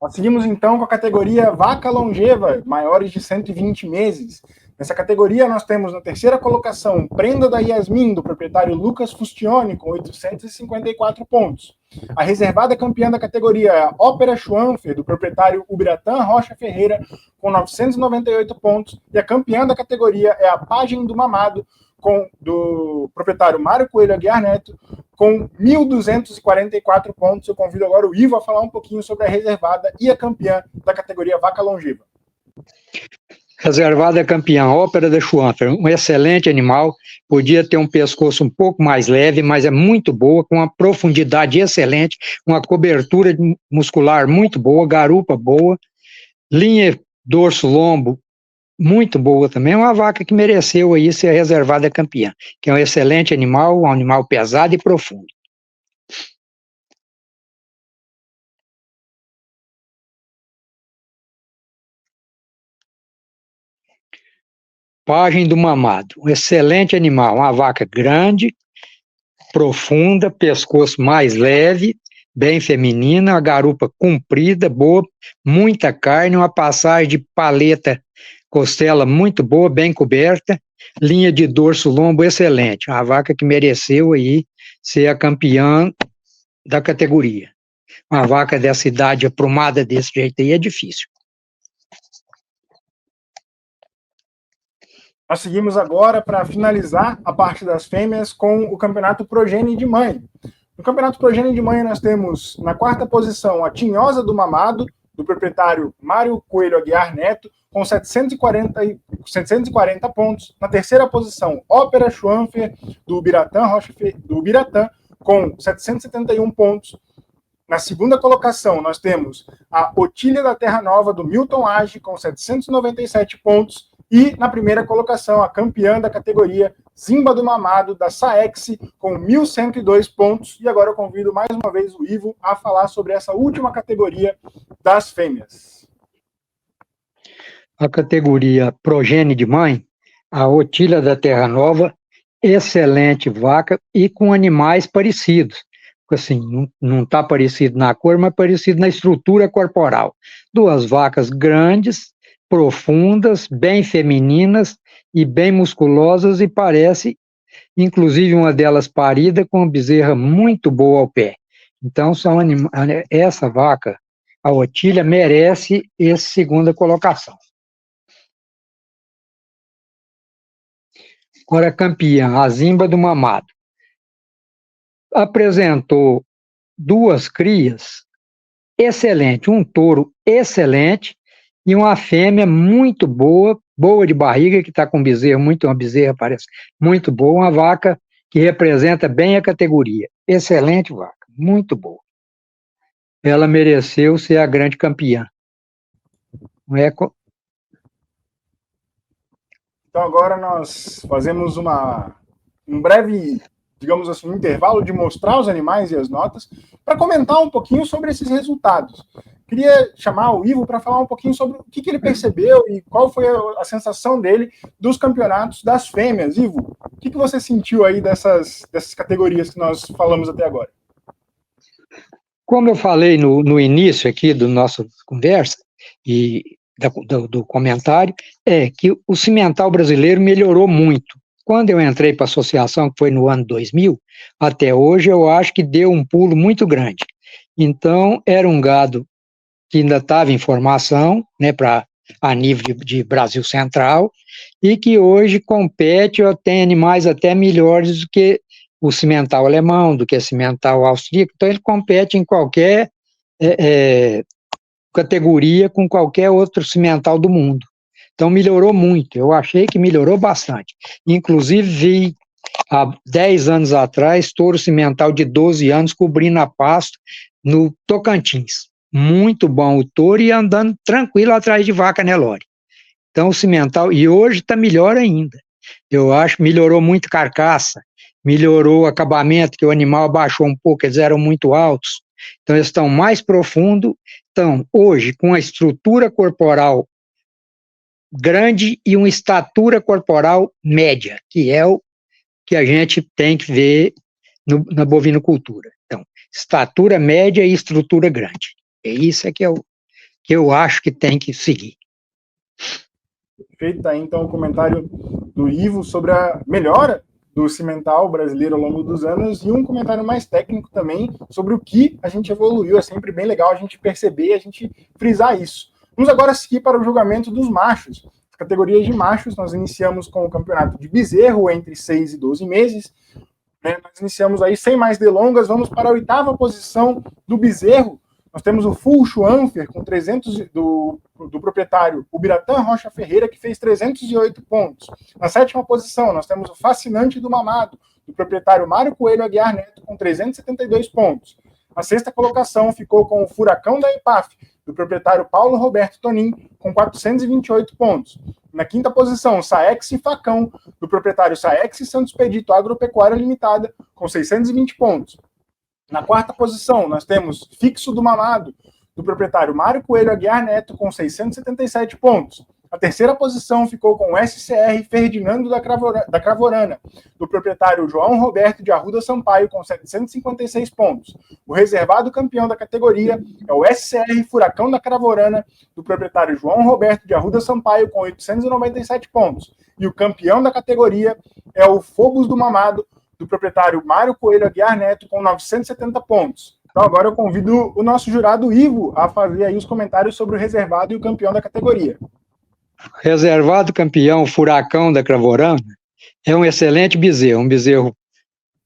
Nós seguimos então com a categoria vaca longeva, maiores de 120 meses. Nessa categoria nós temos na terceira colocação Prenda da Yasmin, do proprietário Lucas Fustione, com 854 pontos. A reservada campeã da categoria é a Ópera Schwanfer, do proprietário Ubiratã Rocha Ferreira, com 998 pontos. E a campeã da categoria é a Pagem do Mamado, do proprietário Mário Coelho Aguiar Neto, com 1.244 pontos. Eu convido agora o Ivo a falar um pouquinho sobre a reservada e a campeã da categoria Vaca Longeva. Reservada campeã, Ópera da Schwanfer, um excelente animal, podia ter um pescoço um pouco mais leve, mas é muito boa, com uma profundidade excelente, uma cobertura muscular muito boa, garupa boa, linha dorso-lombo muito boa também, uma vaca que mereceu aí ser reservada campeã, que é um excelente animal, um animal pesado e profundo. Pajem do Mamado, um excelente animal, uma vaca grande, profunda, pescoço mais leve, bem feminina, a garupa comprida, boa, muita carne, uma passagem de paleta, costela muito boa, bem coberta, linha de dorso-lombo excelente, uma vaca que mereceu aí ser a campeã da categoria. Uma vaca dessa idade aprumada desse jeito aí é difícil. Nós seguimos agora para finalizar a parte das fêmeas com o Campeonato Progênie de Mãe. No Campeonato Progênie de Mãe nós temos na quarta posição a Tinhosa do Mamado, do proprietário Mário Coelho Aguiar Neto, com 740 pontos. Na terceira posição, Ópera Schwanfer, do Biratã, com 771 pontos. Na segunda colocação, nós temos a Otília da Terra Nova, do Milton Age, com 797 pontos. E na primeira colocação, a campeã da categoria, Zimba do Mamado, da Saex, com 1.102 pontos. E agora eu convido mais uma vez o Ivo a falar sobre essa última categoria das fêmeas. A categoria Progênie de Mãe, a Otília da Terra Nova, excelente vaca e com animais parecidos. Assim, não está parecido na cor, mas parecido na estrutura corporal. Duas vacas grandes, profundas, bem femininas e bem musculosas, e parece, inclusive uma delas parida, com uma bezerra muito boa ao pé. Então, essa vaca, a Otília, merece essa segunda colocação. Agora, campeã, a Zimba do Mamado. Apresentou duas crias excelentes, um touro excelente e uma fêmea muito boa, boa de barriga, que está com bezerro, uma bezerra parece muito boa, uma vaca que representa bem a categoria. Excelente vaca, muito boa. Ela mereceu ser a grande campeã. Então agora nós fazemos um breve, digamos assim, intervalo de mostrar os animais e as notas, para comentar um pouquinho sobre esses resultados. Queria chamar o Ivo para falar um pouquinho sobre o que ele percebeu e qual foi a sensação dele dos campeonatos das fêmeas. Ivo, o que você sentiu aí dessas categorias que nós falamos até agora? Como eu falei no início aqui da nossa conversa e do comentário, é que o cimental brasileiro melhorou muito. Quando eu entrei para a associação, que foi no ano 2000, até hoje, eu acho que deu um pulo muito grande. Então, era um gado que ainda estava em formação, né, a nível de Brasil Central, e que hoje compete, tem animais até melhores do que o cimental alemão, do que o cimental austríaco. Então, ele compete em qualquer categoria com qualquer outro cimental do mundo. Então, melhorou muito. Eu achei que melhorou bastante. Inclusive, vi há 10 anos atrás, touro cimental de 12 anos cobrindo a pasto no Tocantins. Muito bom o touro e andando tranquilo atrás de vaca Nelore. Então, o cimental, e hoje está melhor ainda. Eu acho que melhorou muito carcaça, melhorou o acabamento, que o animal abaixou um pouco, eles eram muito altos. Então, eles estão mais profundos. Então, hoje, com a estrutura corporal grande e uma estatura corporal média, que é o que a gente tem que ver na bovinocultura. Então, estatura média e estrutura grande. É isso que eu acho que tem que seguir. Feito aí, então, o comentário do Ivo sobre a melhora do cimental brasileiro ao longo dos anos e um comentário mais técnico também sobre o que a gente evoluiu. É sempre bem legal a gente perceber, a gente frisar isso. Vamos agora seguir para o julgamento dos machos. A categorias de machos, nós iniciamos com o campeonato de bezerro entre 6 e 12 meses. Nós iniciamos aí, sem mais delongas, vamos para a 8ª posição do bezerro. Nós temos o Full Schwanfer, com 300 do proprietário Ubiratã Rocha Ferreira, que fez 308 pontos. Na 7ª posição, nós temos o Fascinante do Mamado, do proprietário Mário Coelho Aguiar Neto, com 372 pontos. Na 6ª colocação ficou com o Furacão da EPAF, do proprietário Paulo Roberto Tonin, com 428 pontos. Na 5ª posição, Saex e Facão, do proprietário Saex e Santos Pedito Agropecuária Limitada, com 620 pontos. Na 4ª posição, nós temos Fixo do Mamado, do proprietário Mário Coelho Aguiar Neto, com 677 pontos. A 3ª posição ficou com o SCR Ferdinando da Cravorana, do proprietário João Roberto de Arruda Sampaio, com 756 pontos. O reservado campeão da categoria é o SCR Furacão da Cravorana, do proprietário João Roberto de Arruda Sampaio, com 897 pontos. E o campeão da categoria é o Fogos do Mamado, do proprietário Mário Coelho Aguiar Neto, com 970 pontos. Então agora eu convido o nosso jurado Ivo a fazer aí os comentários sobre o reservado e o campeão da categoria. Reservado campeão Furacão da Cravorana é um excelente bezerro, um bezerro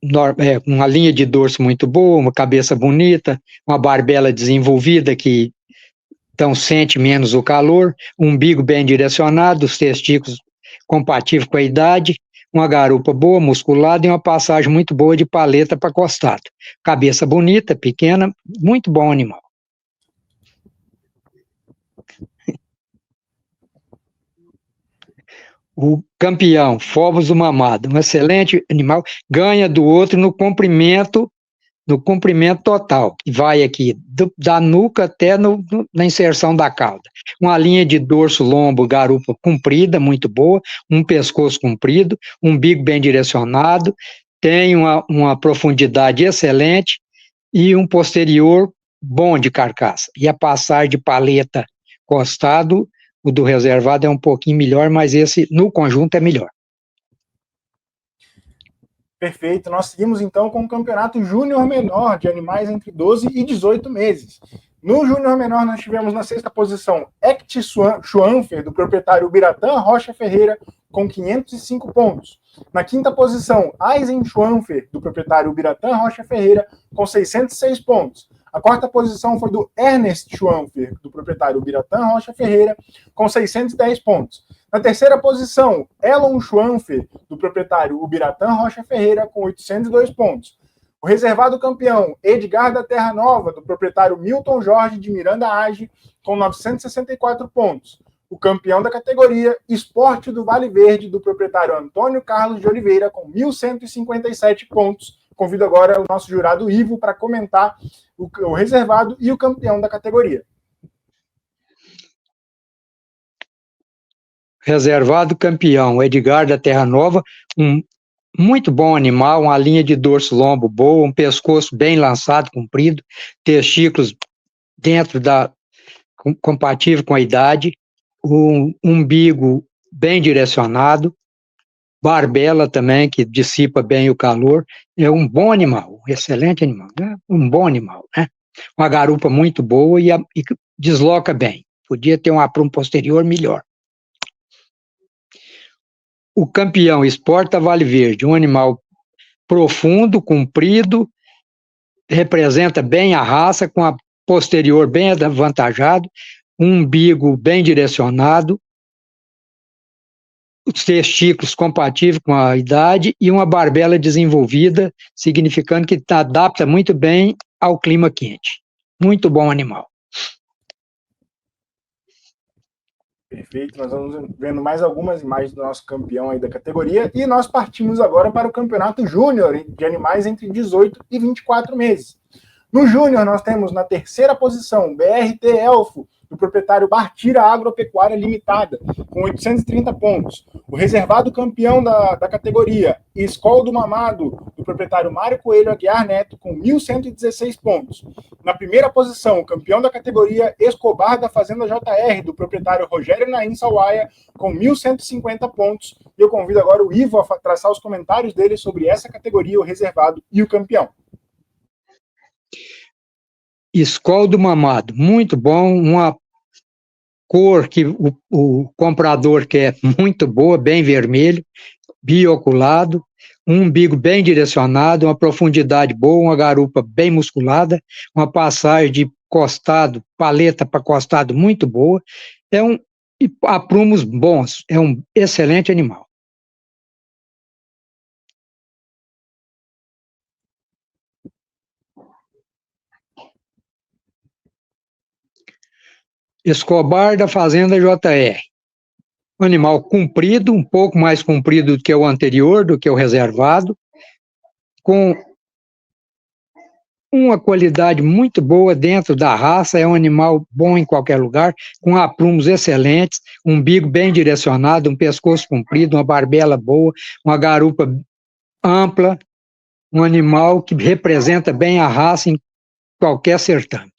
com uma linha de dorso muito boa, uma cabeça bonita, uma barbela desenvolvida que então sente menos o calor, um umbigo bem direcionado, os testículos compatíveis com a idade, uma garupa boa, musculada e uma passagem muito boa de paleta para costado. Cabeça bonita, pequena, muito bom animal. O campeão, Fogos do Mamado, um excelente animal, ganha do outro no comprimento total, que vai aqui da nuca até na inserção da cauda. Uma linha de dorso, lombo, garupa comprida, muito boa, um pescoço comprido, um umbigo bem direcionado, tem uma profundidade excelente e um posterior bom de carcaça. E a passagem de paleta costado, o do reservado é um pouquinho melhor, mas esse no conjunto é melhor. Perfeito. Nós seguimos então com o campeonato júnior menor de animais entre 12 e 18 meses. No júnior menor nós tivemos na 6ª posição Ect Schwanfer, do proprietário Ubiratã Rocha Ferreira, com 505 pontos. Na 5ª posição, Eisen Schwanfer, do proprietário Ubiratã Rocha Ferreira, com 606 pontos. A 4ª posição foi do Ernest Schwanfer, do proprietário Ubiratã Rocha Ferreira, com 610 pontos. Na 3ª posição, Elon Schwanfer, do proprietário Ubiratã Rocha Ferreira, com 802 pontos. O reservado campeão, Edgar da Terra Nova, do proprietário Milton Jorge de Miranda Age, com 964 pontos. O campeão da categoria, Esporte do Vale Verde, do proprietário Antônio Carlos de Oliveira, com 1.157 pontos. Convido agora o nosso jurado Ivo para comentar o reservado e o campeão da categoria. Reservado campeão, Edgar da Terra Nova, um muito bom animal, uma linha de dorso lombo boa, um pescoço bem lançado, comprido, testículos dentro compatível com a idade, um umbigo bem direcionado, barbela também, que dissipa bem o calor, é um bom animal, um excelente animal, né? Um bom animal, né? Uma garupa muito boa e desloca bem, podia ter um aprumo posterior melhor. O campeão Esporte Vale Verde, um animal profundo, comprido, representa bem a raça, com a posterior bem avantajado, um umbigo bem direcionado, os testículos compatíveis com a idade e uma barbela desenvolvida, significando que adapta muito bem ao clima quente. Muito bom animal. Perfeito, nós vamos vendo mais algumas imagens do nosso campeão aí da categoria e nós partimos agora para o campeonato júnior de animais entre 18 e 24 meses. No júnior nós temos na 3ª posição BRT Elfo, do proprietário Bartira Agropecuária Limitada, com 830 pontos. O reservado campeão da categoria, Escola do Mamado, do proprietário Mário Coelho Aguiar Neto, com 1.116 pontos. Na 1ª posição, o campeão da categoria, Escobar da Fazenda JR, do proprietário Rogério Naim Sawaia, com 1.150 pontos. E eu convido agora o Ivo a traçar os comentários dele sobre essa categoria, o reservado e o campeão. Escola do Mamado, muito bom, uma cor que o comprador quer, muito boa, bem vermelho, bioculado, um umbigo bem direcionado, uma profundidade boa, uma garupa bem musculada, uma passagem de costado, paleta para costado muito boa, e aprumos bons, é um excelente animal. Escobar da Fazenda JR. Um animal comprido, um pouco mais comprido do que o anterior, do que o reservado, com uma qualidade muito boa dentro da raça, é um animal bom em qualquer lugar, com aprumos excelentes, um umbigo bem direcionado, um pescoço comprido, uma barbela boa, uma garupa ampla, um animal que representa bem a raça em qualquer certame.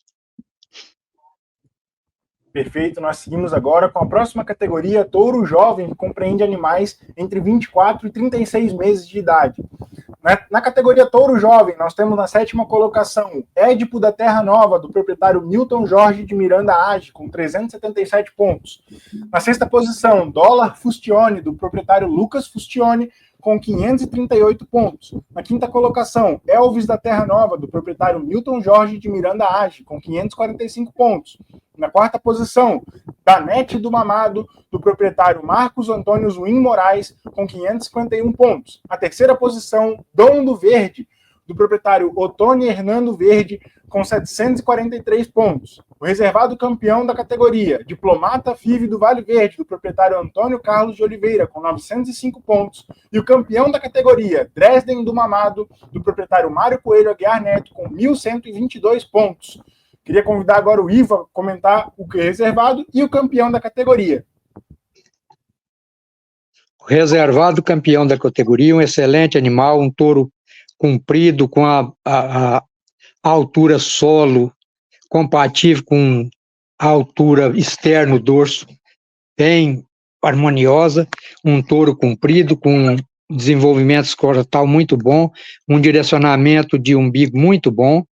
Perfeito, nós seguimos agora com a próxima categoria, touro jovem, que compreende animais entre 24 e 36 meses de idade. Na categoria touro jovem, nós temos na 7ª colocação Édipo da Terra Nova, do proprietário Milton Jorge de Miranda Age, com 377 pontos. Na 6ª posição, Dólar Fustione, do proprietário Lucas Fustione, com 538 pontos. Na 5ª colocação, Elvis da Terra Nova, do proprietário Milton Jorge de Miranda Age, com 545 pontos. Na 4ª posição, Danete do Mamado, do proprietário Marcos Antônio Zuim Moraes, com 551 pontos. Na 3ª posição, Dom do Verde, do proprietário Otônio Hernando Verde, com 743 pontos. O reservado campeão da categoria, Diplomata FIV do Vale Verde, do proprietário Antônio Carlos de Oliveira, com 905 pontos. E o campeão da categoria, Dresden do Mamado, do proprietário Mário Coelho Aguiar Neto, com 1.122 pontos. Queria convidar agora o Ivo a comentar o que é reservado e o campeão da categoria. O reservado campeão da categoria, um excelente animal, um touro comprido, com a altura solo compatível com a altura externo dorso, bem harmoniosa, um touro comprido, com desenvolvimento escrotal muito bom, um direcionamento de umbigo muito bom,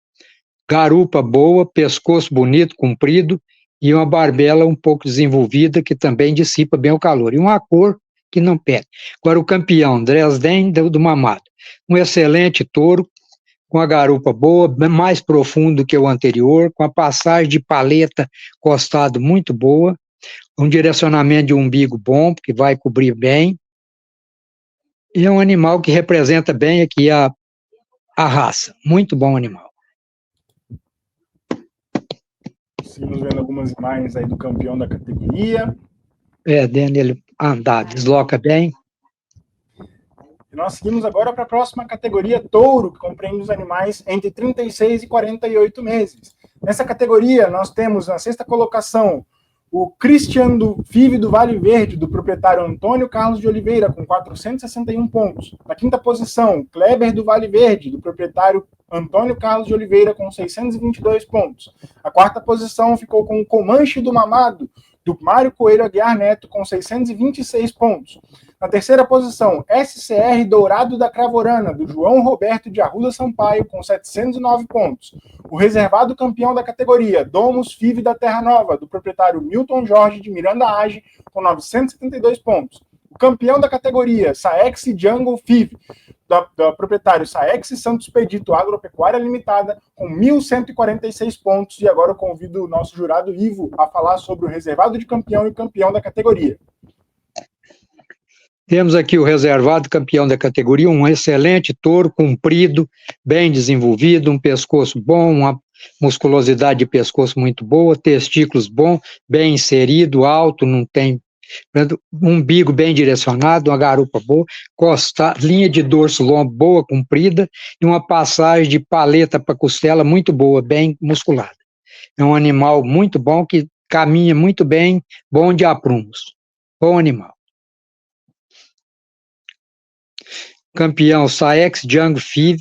garupa boa, pescoço bonito, comprido, e uma barbela um pouco desenvolvida, que também dissipa bem o calor, e uma cor que não perde. Agora o campeão, Dresden do Mamado, um excelente touro, com a garupa boa, mais profundo que o anterior, com a passagem de paleta costado muito boa, um direcionamento de umbigo bom, que vai cobrir bem, e é um animal que representa bem aqui a raça, muito bom animal. Seguimos vendo algumas imagens aí do campeão da categoria. Dando ele andar, desloca bem. E nós seguimos agora para a próxima categoria, touro, que compreende os animais entre 36 e 48 meses. Nessa categoria, nós temos na 6ª colocação o Christian do FIV do Vale Verde, do proprietário Antônio Carlos de Oliveira, com 461 pontos. Na 5ª posição, Kleber do Vale Verde, do proprietário Antônio Carlos de Oliveira, com 622 pontos. A 4ª posição ficou com o Comanche do Mamado, do Mário Coelho Aguiar Neto, com 626 pontos. Na 3ª posição, SCR Dourado da Cravorana, do João Roberto de Arruda Sampaio, com 709 pontos. O reservado campeão da categoria, Domus FIV da Terra Nova, do proprietário Milton Jorge de Miranda Age, com 972 pontos. O campeão da categoria, Saex Jungle FIV, do proprietário Saex Santos Pedito Agropecuária Limitada, com 1.146 pontos. E agora eu convido o nosso jurado Ivo a falar sobre o reservado de campeão e campeão da categoria. Temos aqui o reservado campeão da categoria, um excelente touro, comprido, bem desenvolvido, um pescoço bom, uma musculosidade de pescoço muito boa, testículos bom, bem inserido, alto, não tem umbigo bem direcionado, uma garupa boa, linha de dorso lombo boa, comprida, e uma passagem de paleta para costela muito boa, bem musculada. É um animal muito bom, que caminha muito bem, bom de aprumos. Bom animal. Campeão, Saex Django FIV,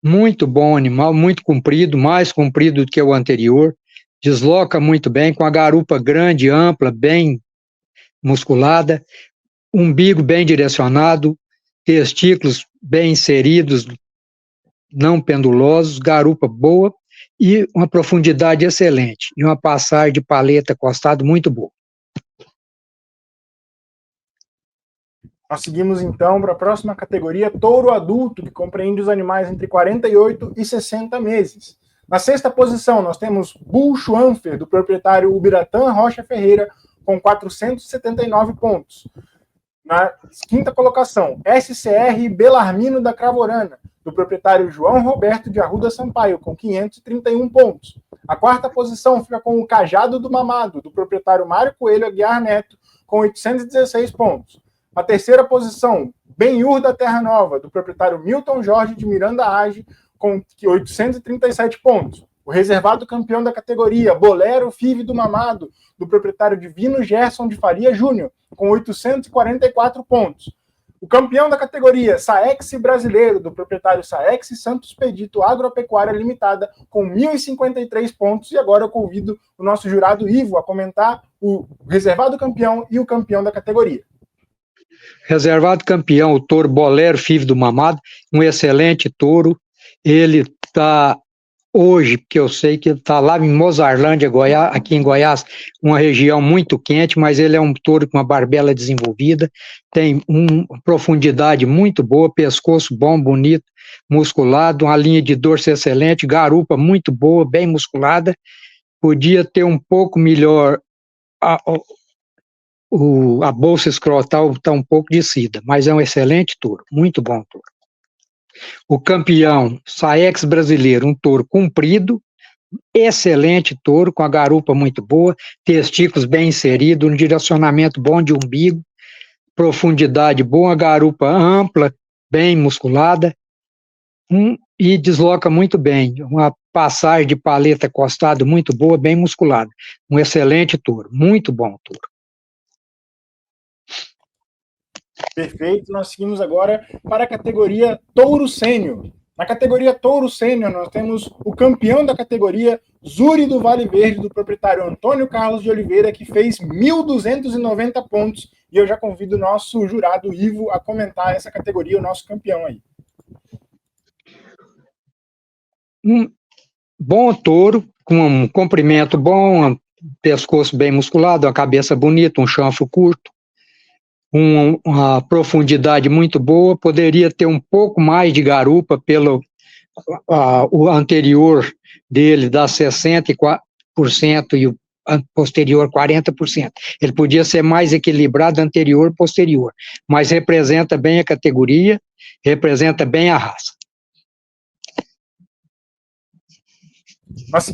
muito bom animal, muito comprido, mais comprido do que o anterior, desloca muito bem, com a garupa grande, ampla, bem musculada, umbigo bem direcionado, testículos bem inseridos, não pendulosos, garupa boa, e uma profundidade excelente, e uma passagem de paleta costado muito boa. Nós seguimos, então, para a próxima categoria, touro adulto, que compreende os animais entre 48 e 60 meses. Na sexta posição, nós temos Bull Schwanfer, do proprietário Ubiratã Rocha Ferreira, com 479 pontos. Na quinta colocação, SCR Belarmino da Cravorana, do proprietário João Roberto de Arruda Sampaio, com 531 pontos. A quarta posição fica com o Cajado do Mamado, do proprietário Mário Coelho Aguiar Neto, com 816 pontos. A terceira posição, Benhur da Terra Nova, do proprietário Milton Jorge de Miranda Age, com 837 pontos. O reservado campeão da categoria, Bolero Five do Mamado, do proprietário Divino Gerson de Faria Júnior, com 844 pontos. O campeão da categoria, Saex Brasileiro, do proprietário Saex Santos Pedito Agropecuária Limitada, com 1.053 pontos. E agora eu convido o nosso jurado Ivo a comentar o reservado campeão e o campeão da categoria. Reservado campeão, o touro Bolero Five do Mamado, um excelente touro. Ele está hoje, porque eu sei que ele está lá em Mozarlândia, Goiás, aqui em Goiás, uma região muito quente, mas ele é um touro com uma barbela desenvolvida, tem uma profundidade muito boa, pescoço bom, bonito, musculado, uma linha de dorso excelente, garupa muito boa, bem musculada, podia ter um pouco melhor, a bolsa escrotal está um pouco descida, mas é um excelente touro, muito bom touro. O campeão, Saex Brasileiro, um touro comprido, excelente touro, com a garupa muito boa, testículos bem inseridos, um direcionamento bom de umbigo, profundidade boa, garupa ampla, bem musculada, e desloca muito bem, uma passagem de paleta costado muito boa, bem musculada, um excelente touro, muito bom touro. Perfeito, nós seguimos agora para a categoria Touro Sênior. Na categoria Touro Sênior, nós temos o campeão da categoria, Zuri do Vale Verde, do proprietário Antônio Carlos de Oliveira, que fez 1.290 pontos, e eu já convido o nosso jurado Ivo a comentar essa categoria, o nosso campeão aí. Um bom touro, com um comprimento bom, um pescoço bem musculado, uma cabeça bonita, um chanfro curto, uma profundidade muito boa, poderia ter um pouco mais de garupa pelo o anterior dele dá 64% e o posterior 40%. Ele podia ser mais equilibrado anterior posterior, mas representa bem a categoria, representa bem a raça. Nós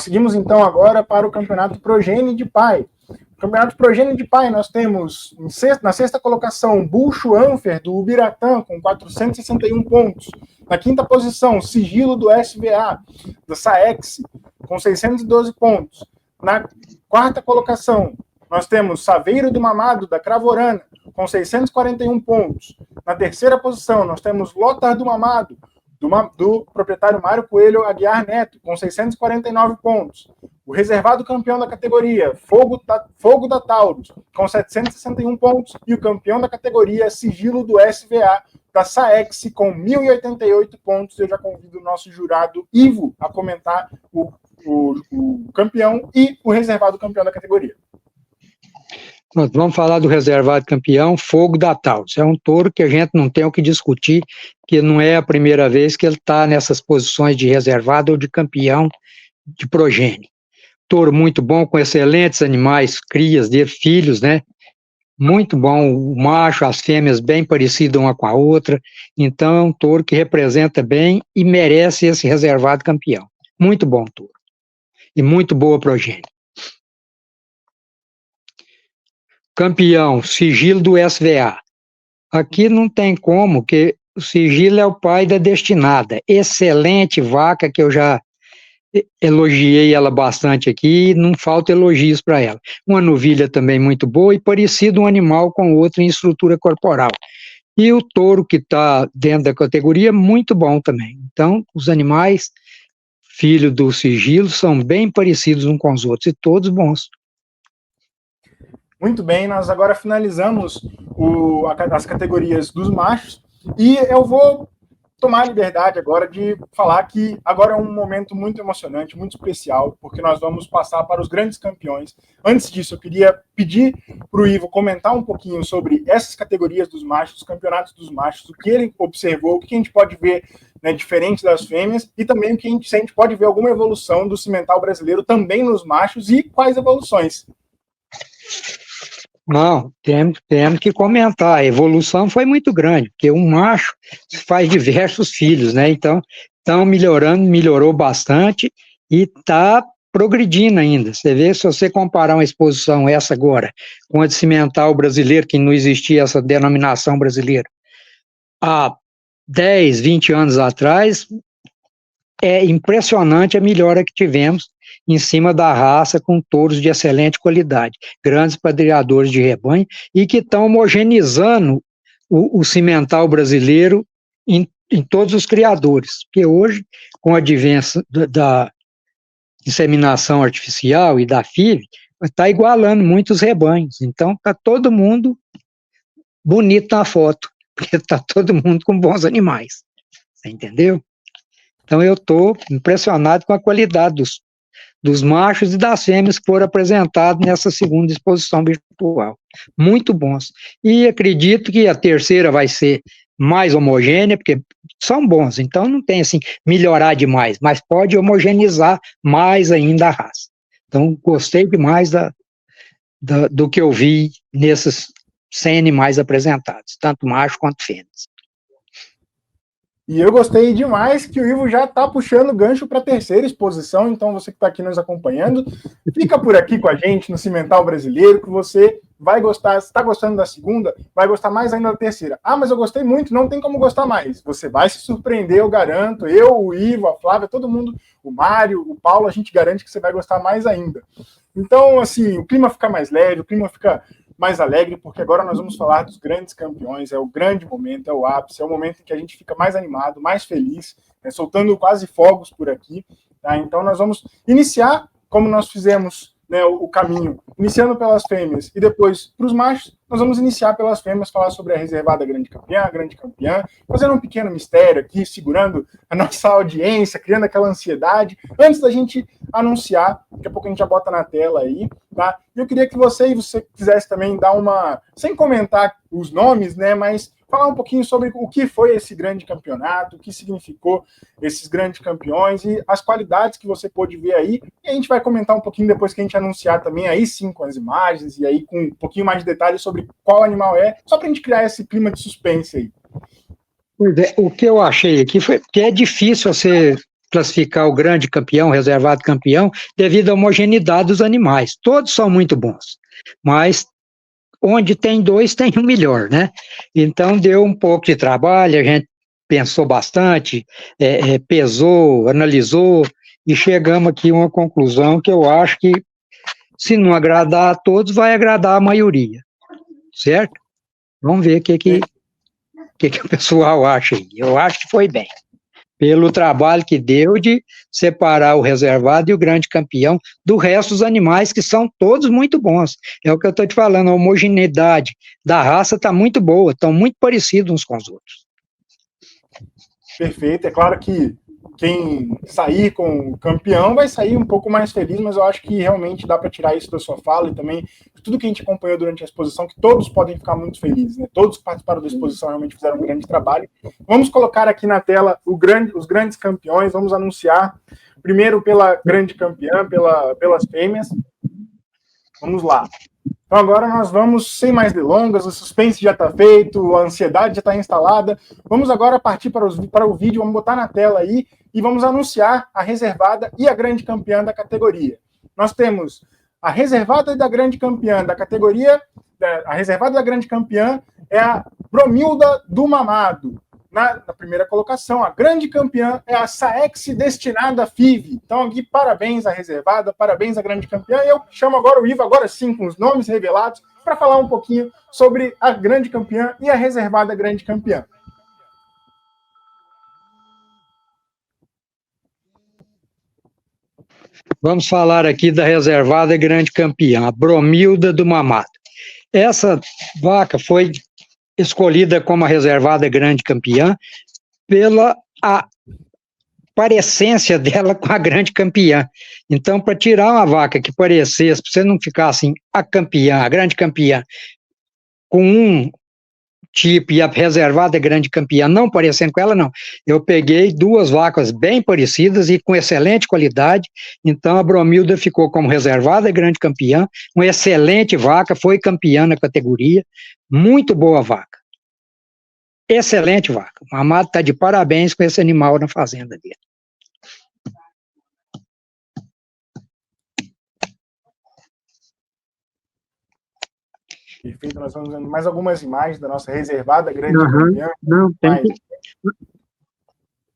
seguimos então agora para o Campeonato Progênie de Pai. No Campeonato Progênie de Pai, nós temos na sexta colocação, Bull Schwanfer, do Ubiratã, com 461 pontos. Na quinta posição, Sigilo do SVA, do Saex, com 612 pontos. Na quarta colocação, nós temos Saveiro do Mamado, da Cravorana, com 641 pontos. Na terceira posição, nós temos Lotar do Mamado, do proprietário Mário Coelho Aguiar Neto, com 649 pontos. O reservado campeão da categoria, Fogo da Taurus, com 761 pontos. E o campeão da categoria, Sigilo do SVA, da Saex, com 1.088 pontos. Eu já convido o nosso jurado Ivo a comentar o campeão e o reservado campeão da categoria. Nós vamos falar do reservado campeão, Fogo da Taurus. É um touro que a gente não tem o que discutir, que não é a primeira vez que ele está nessas posições de reservado ou de campeão de progênie. Touro muito bom, com excelentes animais, crias dele, filhos, né? Muito bom, o macho, as fêmeas bem parecidas uma com a outra. Então é um touro que representa bem e merece esse reservado campeão. Muito bom touro. E muito boa progênie. Campeão, Sigilo do SVA. Aqui não tem como, que o Sigilo é o pai da Destinada. Excelente vaca, que eu já elogiei ela bastante aqui, não falta elogios para ela. Uma novilha também muito boa e parecido um animal com outro em estrutura corporal. E o touro que está dentro da categoria, muito bom também. Então, os animais, filho do Sigilo, são bem parecidos uns com os outros e todos bons. Muito bem, nós agora finalizamos as categorias dos machos e eu vou tomar a liberdade agora de falar que agora é um momento muito emocionante, muito especial, porque nós vamos passar para os grandes campeões. Antes disso, eu queria pedir para o Ivo comentar um pouquinho sobre essas categorias dos machos, os campeonatos dos machos, o que ele observou, o que a gente pode ver, né, diferente das fêmeas, e também se a gente pode ver alguma evolução do cimental brasileiro também nos machos e quais evoluções. Não, temos que comentar. A evolução foi muito grande, porque um macho faz diversos filhos, né? Então, estão melhorou bastante e está progredindo ainda. Você vê, se você comparar uma exposição essa agora com a de cimental brasileiro, que não existia essa denominação brasileira, há 10, 20 anos atrás, é impressionante a melhora que tivemos em cima da raça, com touros de excelente qualidade, grandes padreadores de rebanho, e que estão homogeneizando o cimental brasileiro em todos os criadores, porque hoje, com o advento da inseminação artificial e da FIV, está igualando muitos rebanhos, então está todo mundo bonito na foto, porque está todo mundo com bons animais, você entendeu? Então eu estou impressionado com a qualidade dos machos e das fêmeas que foram apresentados nessa segunda exposição virtual. Muito bons. E acredito que a terceira vai ser mais homogênea, porque são bons, então não tem assim, melhorar demais, mas pode homogeneizar mais ainda a raça. Então, gostei demais do que eu vi nesses 100 animais apresentados, tanto macho quanto fêmeas. E eu gostei demais que o Ivo já está puxando o gancho para a terceira exposição, então você que está aqui nos acompanhando, fica por aqui com a gente no Cimental Brasileiro, que você vai gostar, se está gostando da segunda, vai gostar mais ainda da terceira. Ah, mas eu gostei muito, não tem como gostar mais. Você vai se surpreender, eu garanto. Eu, o Ivo, a Flávia, todo mundo, o Mário, o Paulo, a gente garante que você vai gostar mais ainda. Então, assim, o clima fica mais leve, o clima fica mais alegre, porque agora nós vamos falar dos grandes campeões, é o grande momento, é o ápice, é o momento em que a gente fica mais animado, mais feliz, né, soltando quase fogos por aqui, tá? Então nós vamos iniciar, como nós fizemos, né, o caminho, iniciando pelas fêmeas e depois para os machos, nós vamos iniciar pelas fêmeas, falar sobre a reservada grande campeã, fazendo um pequeno mistério aqui, segurando a nossa audiência, criando aquela ansiedade, antes da gente anunciar, daqui a pouco a gente já bota na tela aí, tá? E eu queria que você quisesse também dar uma, sem comentar os nomes, né, mas falar um pouquinho sobre o que foi esse grande campeonato, o que significou esses grandes campeões e as qualidades que você pôde ver aí. E a gente vai comentar um pouquinho depois que a gente anunciar também, aí sim, com as imagens e aí com um pouquinho mais de detalhes sobre qual animal é, só para a gente criar esse clima de suspense aí. Pois é, o que eu achei aqui foi que é difícil você classificar o grande campeão, o reservado campeão, devido à homogeneidade dos animais. Todos são muito bons, mas onde tem dois, tem o melhor, né? Então, deu um pouco de trabalho, a gente pensou bastante, pesou, analisou, e chegamos aqui a uma conclusão que eu acho que, se não agradar a todos, vai agradar a maioria, certo? Vamos ver o que o pessoal acha aí. Eu acho que foi bem, pelo trabalho que deu de separar o reservado e o grande campeão do resto dos animais, que são todos muito bons. É o que eu estou te falando, a homogeneidade da raça está muito boa, estão muito parecidos uns com os outros. Perfeito, é claro que quem sair com o campeão vai sair um pouco mais feliz, mas eu acho que realmente dá para tirar isso da sua fala e também de tudo que a gente acompanhou durante a exposição, que todos podem ficar muito felizes, né? Todos que participaram da exposição realmente fizeram um grande trabalho. Vamos colocar aqui na tela os grandes campeões, vamos anunciar primeiro pela grande campeã, pelas fêmeas. Vamos lá. Então agora nós vamos, sem mais delongas, o suspense já está feito, a ansiedade já está instalada. Vamos agora partir para o vídeo, vamos botar na tela aí e vamos anunciar a reservada e a grande campeã da categoria. Nós temos a reservada da grande campeã da categoria, a reservada da grande campeã é a Bromilda do Mamado. Na primeira colocação, a grande campeã é a Saex Destinada FIV. Então, aqui, parabéns à reservada, parabéns à grande campeã. E eu chamo agora o Ivo, agora sim, com os nomes revelados, para falar um pouquinho sobre a grande campeã e a reservada grande campeã. Vamos falar aqui da reservada grande campeã, a Bromilda do Mamado. Essa vaca foi escolhida como a reservada grande campeã pela parecência dela com a grande campeã. Então, para tirar uma vaca que parecesse, para você não ficar assim, a campeã, a grande campeã, com um tipo e a reservada grande campeã não parecendo com ela, não. Eu peguei duas vacas bem parecidas e com excelente qualidade, então a Bromilda ficou como reservada grande campeã, uma excelente vaca, foi campeã na categoria, muito boa vaca. Excelente vaca. O Amado está de parabéns com esse animal na fazenda dele. Perfeito, nós vamos vendo mais algumas imagens da nossa reservada grande campeã. Não, tem que...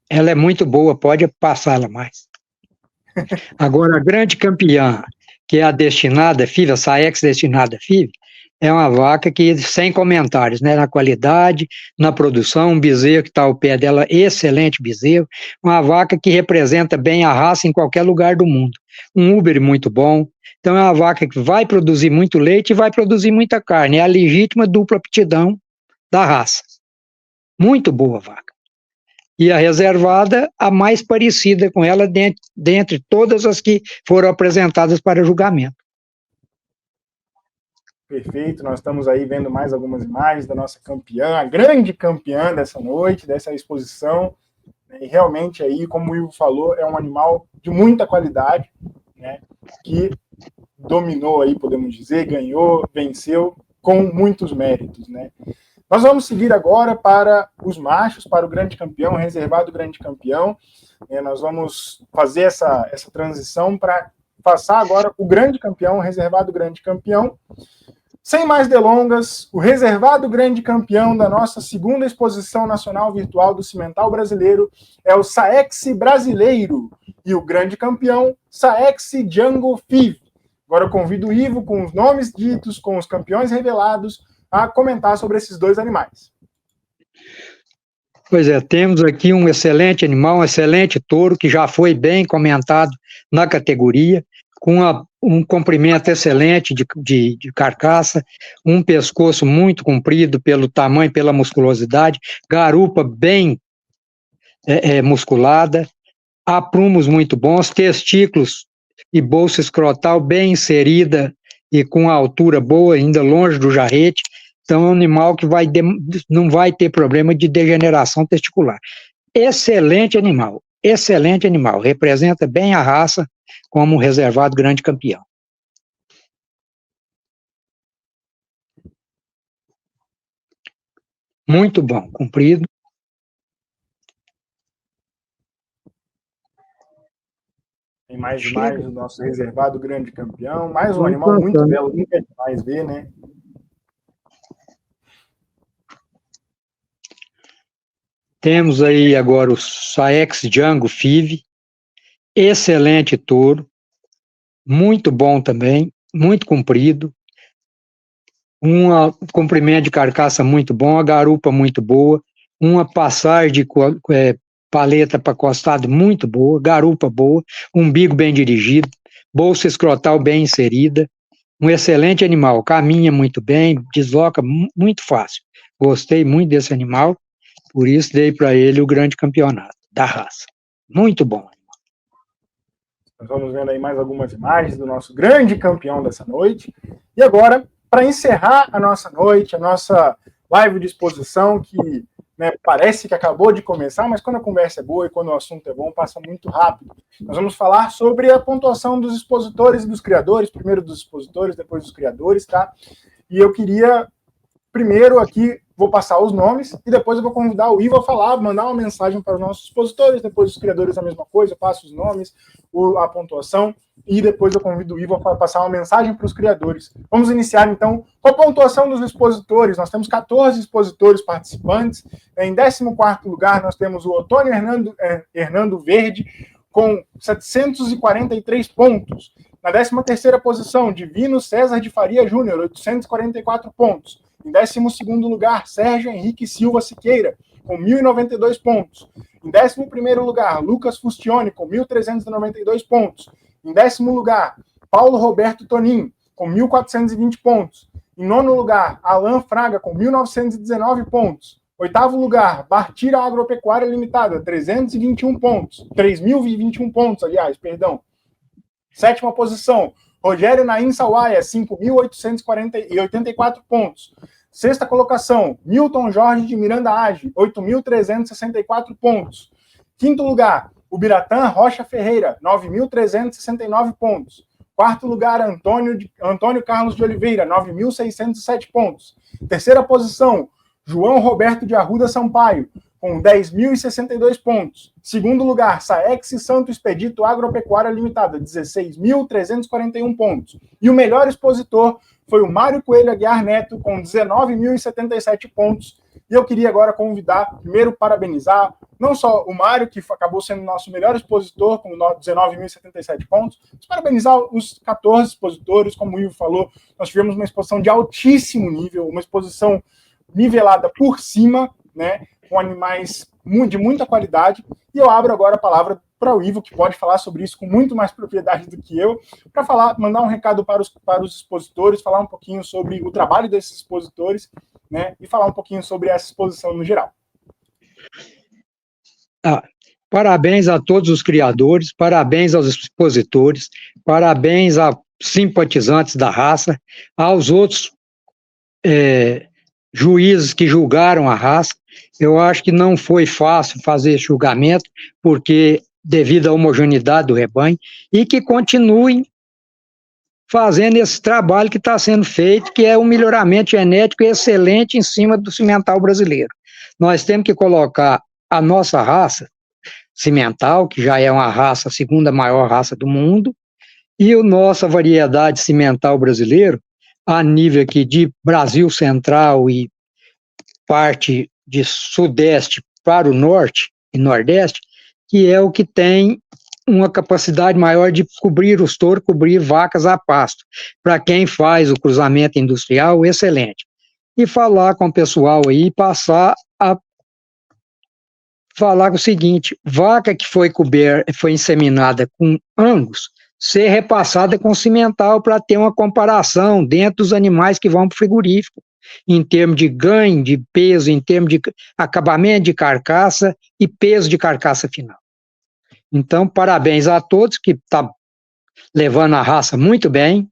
Ela é muito boa, pode passá-la mais. Agora, a grande campeã, que é a destinada FIV, a Saex destinada FIV, é uma vaca que, sem comentários, né, na qualidade, na produção, um bezerro que está ao pé dela, excelente bezerro, uma vaca que representa bem a raça em qualquer lugar do mundo, um Uber muito bom, então é uma vaca que vai produzir muito leite e vai produzir muita carne, é a legítima dupla aptidão da raça, muito boa vaca. E a reservada, a mais parecida com ela, dentre todas as que foram apresentadas para julgamento. Perfeito, nós estamos aí vendo mais algumas imagens da nossa campeã, a grande campeã dessa noite, dessa exposição, e realmente aí, como o Ivo falou, é um animal de muita qualidade, né, que dominou aí, podemos dizer, ganhou, venceu com muitos méritos, né. Nós vamos seguir agora para os machos, para o grande campeão, reservado grande campeão, nós vamos fazer essa transição para passar agora o grande campeão, reservado grande campeão. Sem mais delongas, o reservado grande campeão da nossa segunda exposição nacional virtual do Cimental Brasileiro é o Saex Brasileiro e o grande campeão, Saex Django FIV. Agora eu convido o Ivo, com os nomes ditos, com os campeões revelados, a comentar sobre esses dois animais. Pois é, temos aqui um excelente animal, um excelente touro, que já foi bem comentado na categoria, com um comprimento excelente de carcaça, um pescoço muito comprido pelo tamanho, pela musculosidade, garupa bem musculada, aprumos muito bons, testículos e bolsa escrotal bem inserida e com altura boa, ainda longe do jarrete. Então é um animal que não vai ter problema de degeneração testicular. Excelente animal, representa bem a raça como reservado grande campeão. Muito bom, comprido. Tem mais imagens do nosso reservado grande campeão, mais um animal muito belo, nunca é demais ver, né? Temos aí agora o Saex Django FIV, excelente touro, muito bom também, muito comprido, um comprimento de carcaça muito bom, a garupa muito boa, uma passagem de paleta para costado muito boa, garupa boa, umbigo bem dirigido, bolsa escrotal bem inserida, um excelente animal, caminha muito bem, desloca muito fácil. Gostei muito desse animal, por isso dei para ele o grande campeonato da raça. Muito bom. Nós vamos vendo aí mais algumas imagens do nosso grande campeão dessa noite. E agora, para encerrar a nossa noite, a nossa live de exposição, que parece que acabou de começar, mas quando a conversa é boa e quando o assunto é bom, passa muito rápido. Nós vamos falar sobre a pontuação dos expositores e dos criadores, primeiro dos expositores, depois dos criadores, tá? E eu queria, primeiro aqui, vou passar os nomes e depois eu vou convidar o Ivo a falar, mandar uma mensagem para os nossos expositores, depois os criadores a mesma coisa, eu passo os nomes, a pontuação e depois eu convido o Ivo a passar uma mensagem para os criadores. Vamos iniciar então com a pontuação dos expositores. Nós temos 14 expositores participantes. Em 14º lugar nós temos o Otônio Hernando Verde com 743 pontos. Na 13ª posição, Divino César de Faria Júnior, 844 pontos. Em 12º lugar, Sérgio Henrique Silva Siqueira, com 1.092 pontos. Em 11º lugar, Lucas Fustione, com 1.392 pontos. Em 10º lugar, Paulo Roberto Tonin, com 1.420 pontos. Em 9º lugar, Alan Fraga, com 1.919 pontos. Oitavo lugar, Bartira Agropecuária Limitada, 321 pontos. 3.021 pontos, aliás, perdão. Sétima posição, Rogério Naim Sawaia, 5.884 pontos. Sexta colocação, Milton Jorge de Miranda Age, 8.364 pontos. Quinto lugar, Ubiratã Rocha Ferreira, 9.369 pontos. Quarto lugar, Antônio Carlos de Oliveira, 9.607 pontos. Terceira posição, João Roberto de Arruda Sampaio, com 10.062 pontos. Segundo lugar, Saex Santo Expedito Agropecuária Limitada, 16.341 pontos. E o melhor expositor foi o Mário Coelho Aguiar Neto, com 19.077 pontos. E eu queria agora convidar, primeiro, parabenizar, não só o Mário, que acabou sendo nosso melhor expositor, com 19.077 pontos, mas parabenizar os 14 expositores, como o Ivo falou, nós tivemos uma exposição de altíssimo nível, uma exposição nivelada por cima, né, com animais de muita qualidade, e eu abro agora a palavra para o Ivo, que pode falar sobre isso com muito mais propriedade do que eu, para mandar um recado para os expositores, falar um pouquinho sobre o trabalho desses expositores, né, e falar um pouquinho sobre essa exposição no geral. Parabéns a todos os criadores, parabéns aos expositores, parabéns aos simpatizantes da raça, aos outros juízes que julgaram a raça. Eu acho que não foi fácil fazer esse julgamento, porque devido à homogeneidade do rebanho, e que continuem fazendo esse trabalho que está sendo feito, que é um melhoramento genético excelente em cima do cimental brasileiro. Nós temos que colocar a nossa raça cimental, que já é uma raça, a segunda maior raça do mundo, e a nossa variedade cimental brasileiro, a nível aqui de Brasil Central e parte de Sudeste para o Norte e Nordeste, que é o que tem uma capacidade maior de cobrir os touros, cobrir vacas a pasto. Para quem faz o cruzamento industrial, excelente. E falar com o pessoal aí, passar a falar o seguinte: vaca que foi inseminada com Angus, ser repassada com cimental para ter uma comparação dentro dos animais que vão para o frigorífico, em termos de ganho de peso, em termos de acabamento de carcaça e peso de carcaça final. Então, parabéns a todos que estão levando a raça muito bem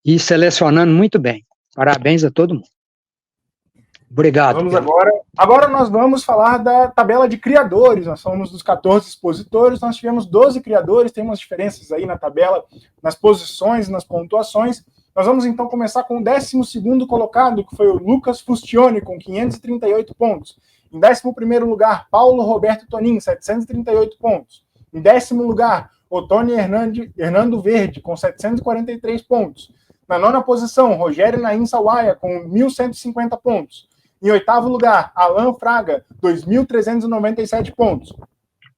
e selecionando muito bem. Parabéns a todo mundo. Obrigado. Vamos agora nós vamos falar da tabela de criadores. Nós somos dos 14 expositores, nós tivemos 12 criadores, tem umas diferenças aí na tabela, nas posições, nas pontuações. Nós vamos então começar com o 12º colocado, que foi o Lucas Fustione, com 538 pontos. Em 11º lugar, Paulo Roberto Tonin, 738 pontos. Em 10º lugar, Otônio Hernando Verde, com 743 pontos. Na 9ª posição, Rogério Naim Sawaia, com 1.150 pontos. Em 8º lugar, Alan Fraga, 2.397 pontos.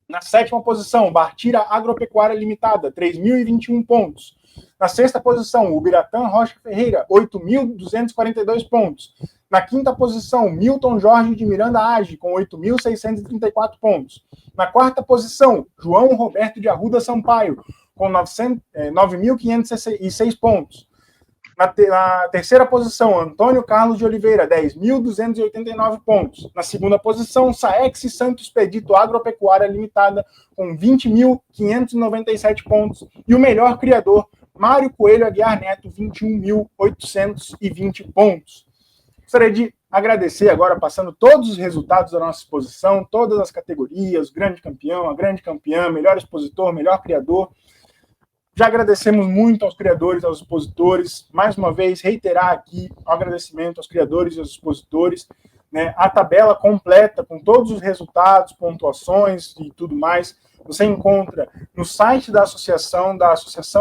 Na 7ª posição, Bartira Agropecuária Limitada, 3.021 pontos. Na 6ª posição, Ubiratã Rocha Ferreira, 8.242 pontos. Na 5ª posição, Milton Jorge de Miranda Age, com 8.634 pontos. Na 4ª posição, João Roberto de Arruda Sampaio, com 9.506 pontos. Na 3ª posição, Antônio Carlos de Oliveira, 10.289 pontos. Na 2ª posição, Saex Santo Expedito Agropecuária Limitada, com 20.597 pontos. E o melhor criador, Mário Coelho Aguiar Neto, 21.820 pontos. Gostaria de agradecer agora, passando todos os resultados da nossa exposição, todas as categorias, grande campeão, a grande campeã, melhor expositor, melhor criador. Já agradecemos muito aos criadores, aos expositores. Mais uma vez, reiterar aqui o agradecimento aos criadores e aos expositores. Né? A tabela completa, com todos os resultados, pontuações e tudo mais, você encontra no site da Associação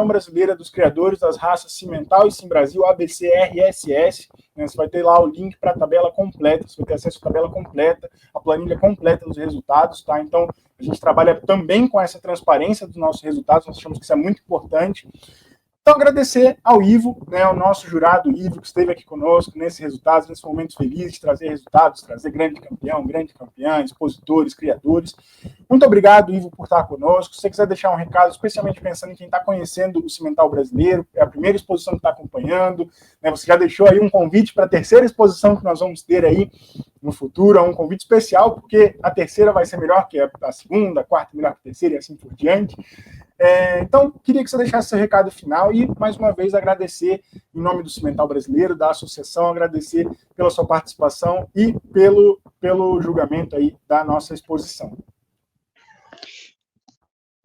Brasileira dos Criadores das Raças Cimental e Simbrasil, ABCRSS. Né? Você vai ter lá o link para a tabela completa, você vai ter acesso à tabela completa, a planilha completa dos resultados. Tá? Então, a gente trabalha também com essa transparência dos nossos resultados, nós achamos que isso é muito importante. Então, agradecer ao Ivo, né, ao nosso jurado Ivo, que esteve aqui conosco nesses resultados, nesses momentos felizes de trazer resultados, trazer grande campeã, expositores, criadores. Muito obrigado, Ivo, por estar conosco. Se você quiser deixar um recado, especialmente pensando em quem está conhecendo o Cimental brasileiro, é a primeira exposição que está acompanhando, né, você já deixou aí um convite para a terceira exposição que nós vamos ter aí no futuro, é um convite especial, porque a terceira vai ser melhor que a segunda, a quarta melhor que a terceira e assim por diante. Então, queria que você deixasse seu recado final e, mais uma vez, agradecer em nome do Cimental Brasileiro, da associação, agradecer pela sua participação e pelo julgamento aí da nossa exposição.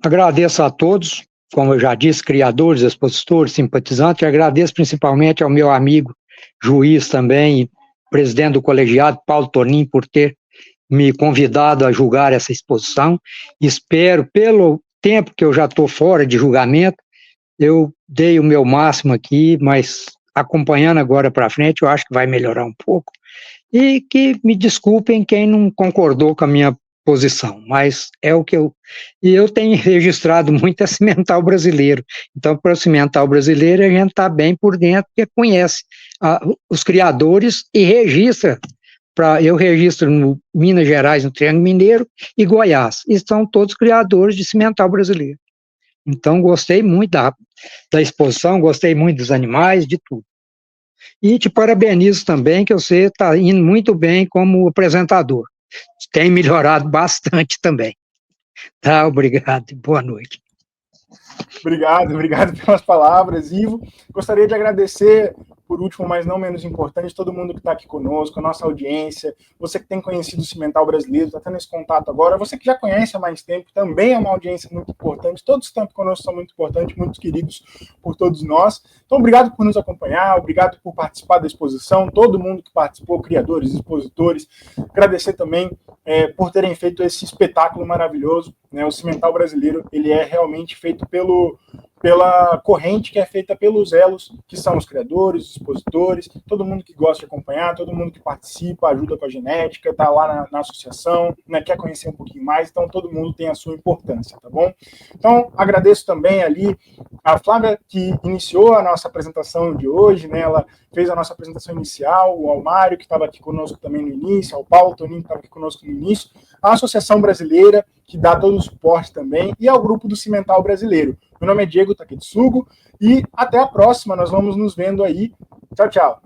Agradeço a todos, como eu já disse, criadores, expositores, simpatizantes, e agradeço principalmente ao meu amigo juiz também, presidente do colegiado, Paulo Tonin, por ter me convidado a julgar essa exposição. Espero, pelo tempo que eu já estou fora de julgamento, eu dei o meu máximo aqui, mas acompanhando agora para frente, eu acho que vai melhorar um pouco. E que me desculpem quem não concordou com a minha posição, mas é o que eu... E eu tenho registrado muito a Cimental brasileiro. Então, para o Cimental brasileiro, a gente está bem por dentro, porque conhece os criadores e registra. Eu registro no Minas Gerais, no Triângulo Mineiro, e Goiás. E são todos criadores de Cimental brasileiro. Então, gostei muito da exposição, gostei muito dos animais, de tudo. E te parabenizo também, que você está indo muito bem como apresentador. Tem melhorado bastante também. Tá, obrigado e boa noite. Obrigado pelas palavras, Ivo. Gostaria de agradecer, por último, mas não menos importante, todo mundo que está aqui conosco, a nossa audiência, você que tem conhecido o Cimental brasileiro, está tendo esse contato agora, você que já conhece há mais tempo, também é uma audiência muito importante, todos que estão aqui conosco são muito importantes, muito queridos por todos nós. Então, obrigado por nos acompanhar, obrigado por participar da exposição, todo mundo que participou, criadores, expositores, agradecer também por terem feito esse espetáculo maravilhoso, né? O Cimental brasileiro, ele é realmente feito pela corrente que é feita pelos elos, que são os criadores, os expositores, todo mundo que gosta de acompanhar, todo mundo que participa, ajuda com a genética, está lá na associação, né, quer conhecer um pouquinho mais, então todo mundo tem a sua importância, tá bom? Então, agradeço também ali a Flávia, que iniciou a nossa apresentação de hoje, né, ela fez a nossa apresentação inicial, o Almário, que estava aqui conosco também no início, ao Paulo Toninho, que estava aqui conosco no início, a Associação Brasileira, que dá todo o suporte também, e ao grupo do Cimental Brasileiro. Meu nome é Diego Taketsugo, e até a próxima, nós vamos nos vendo aí. Tchau, tchau.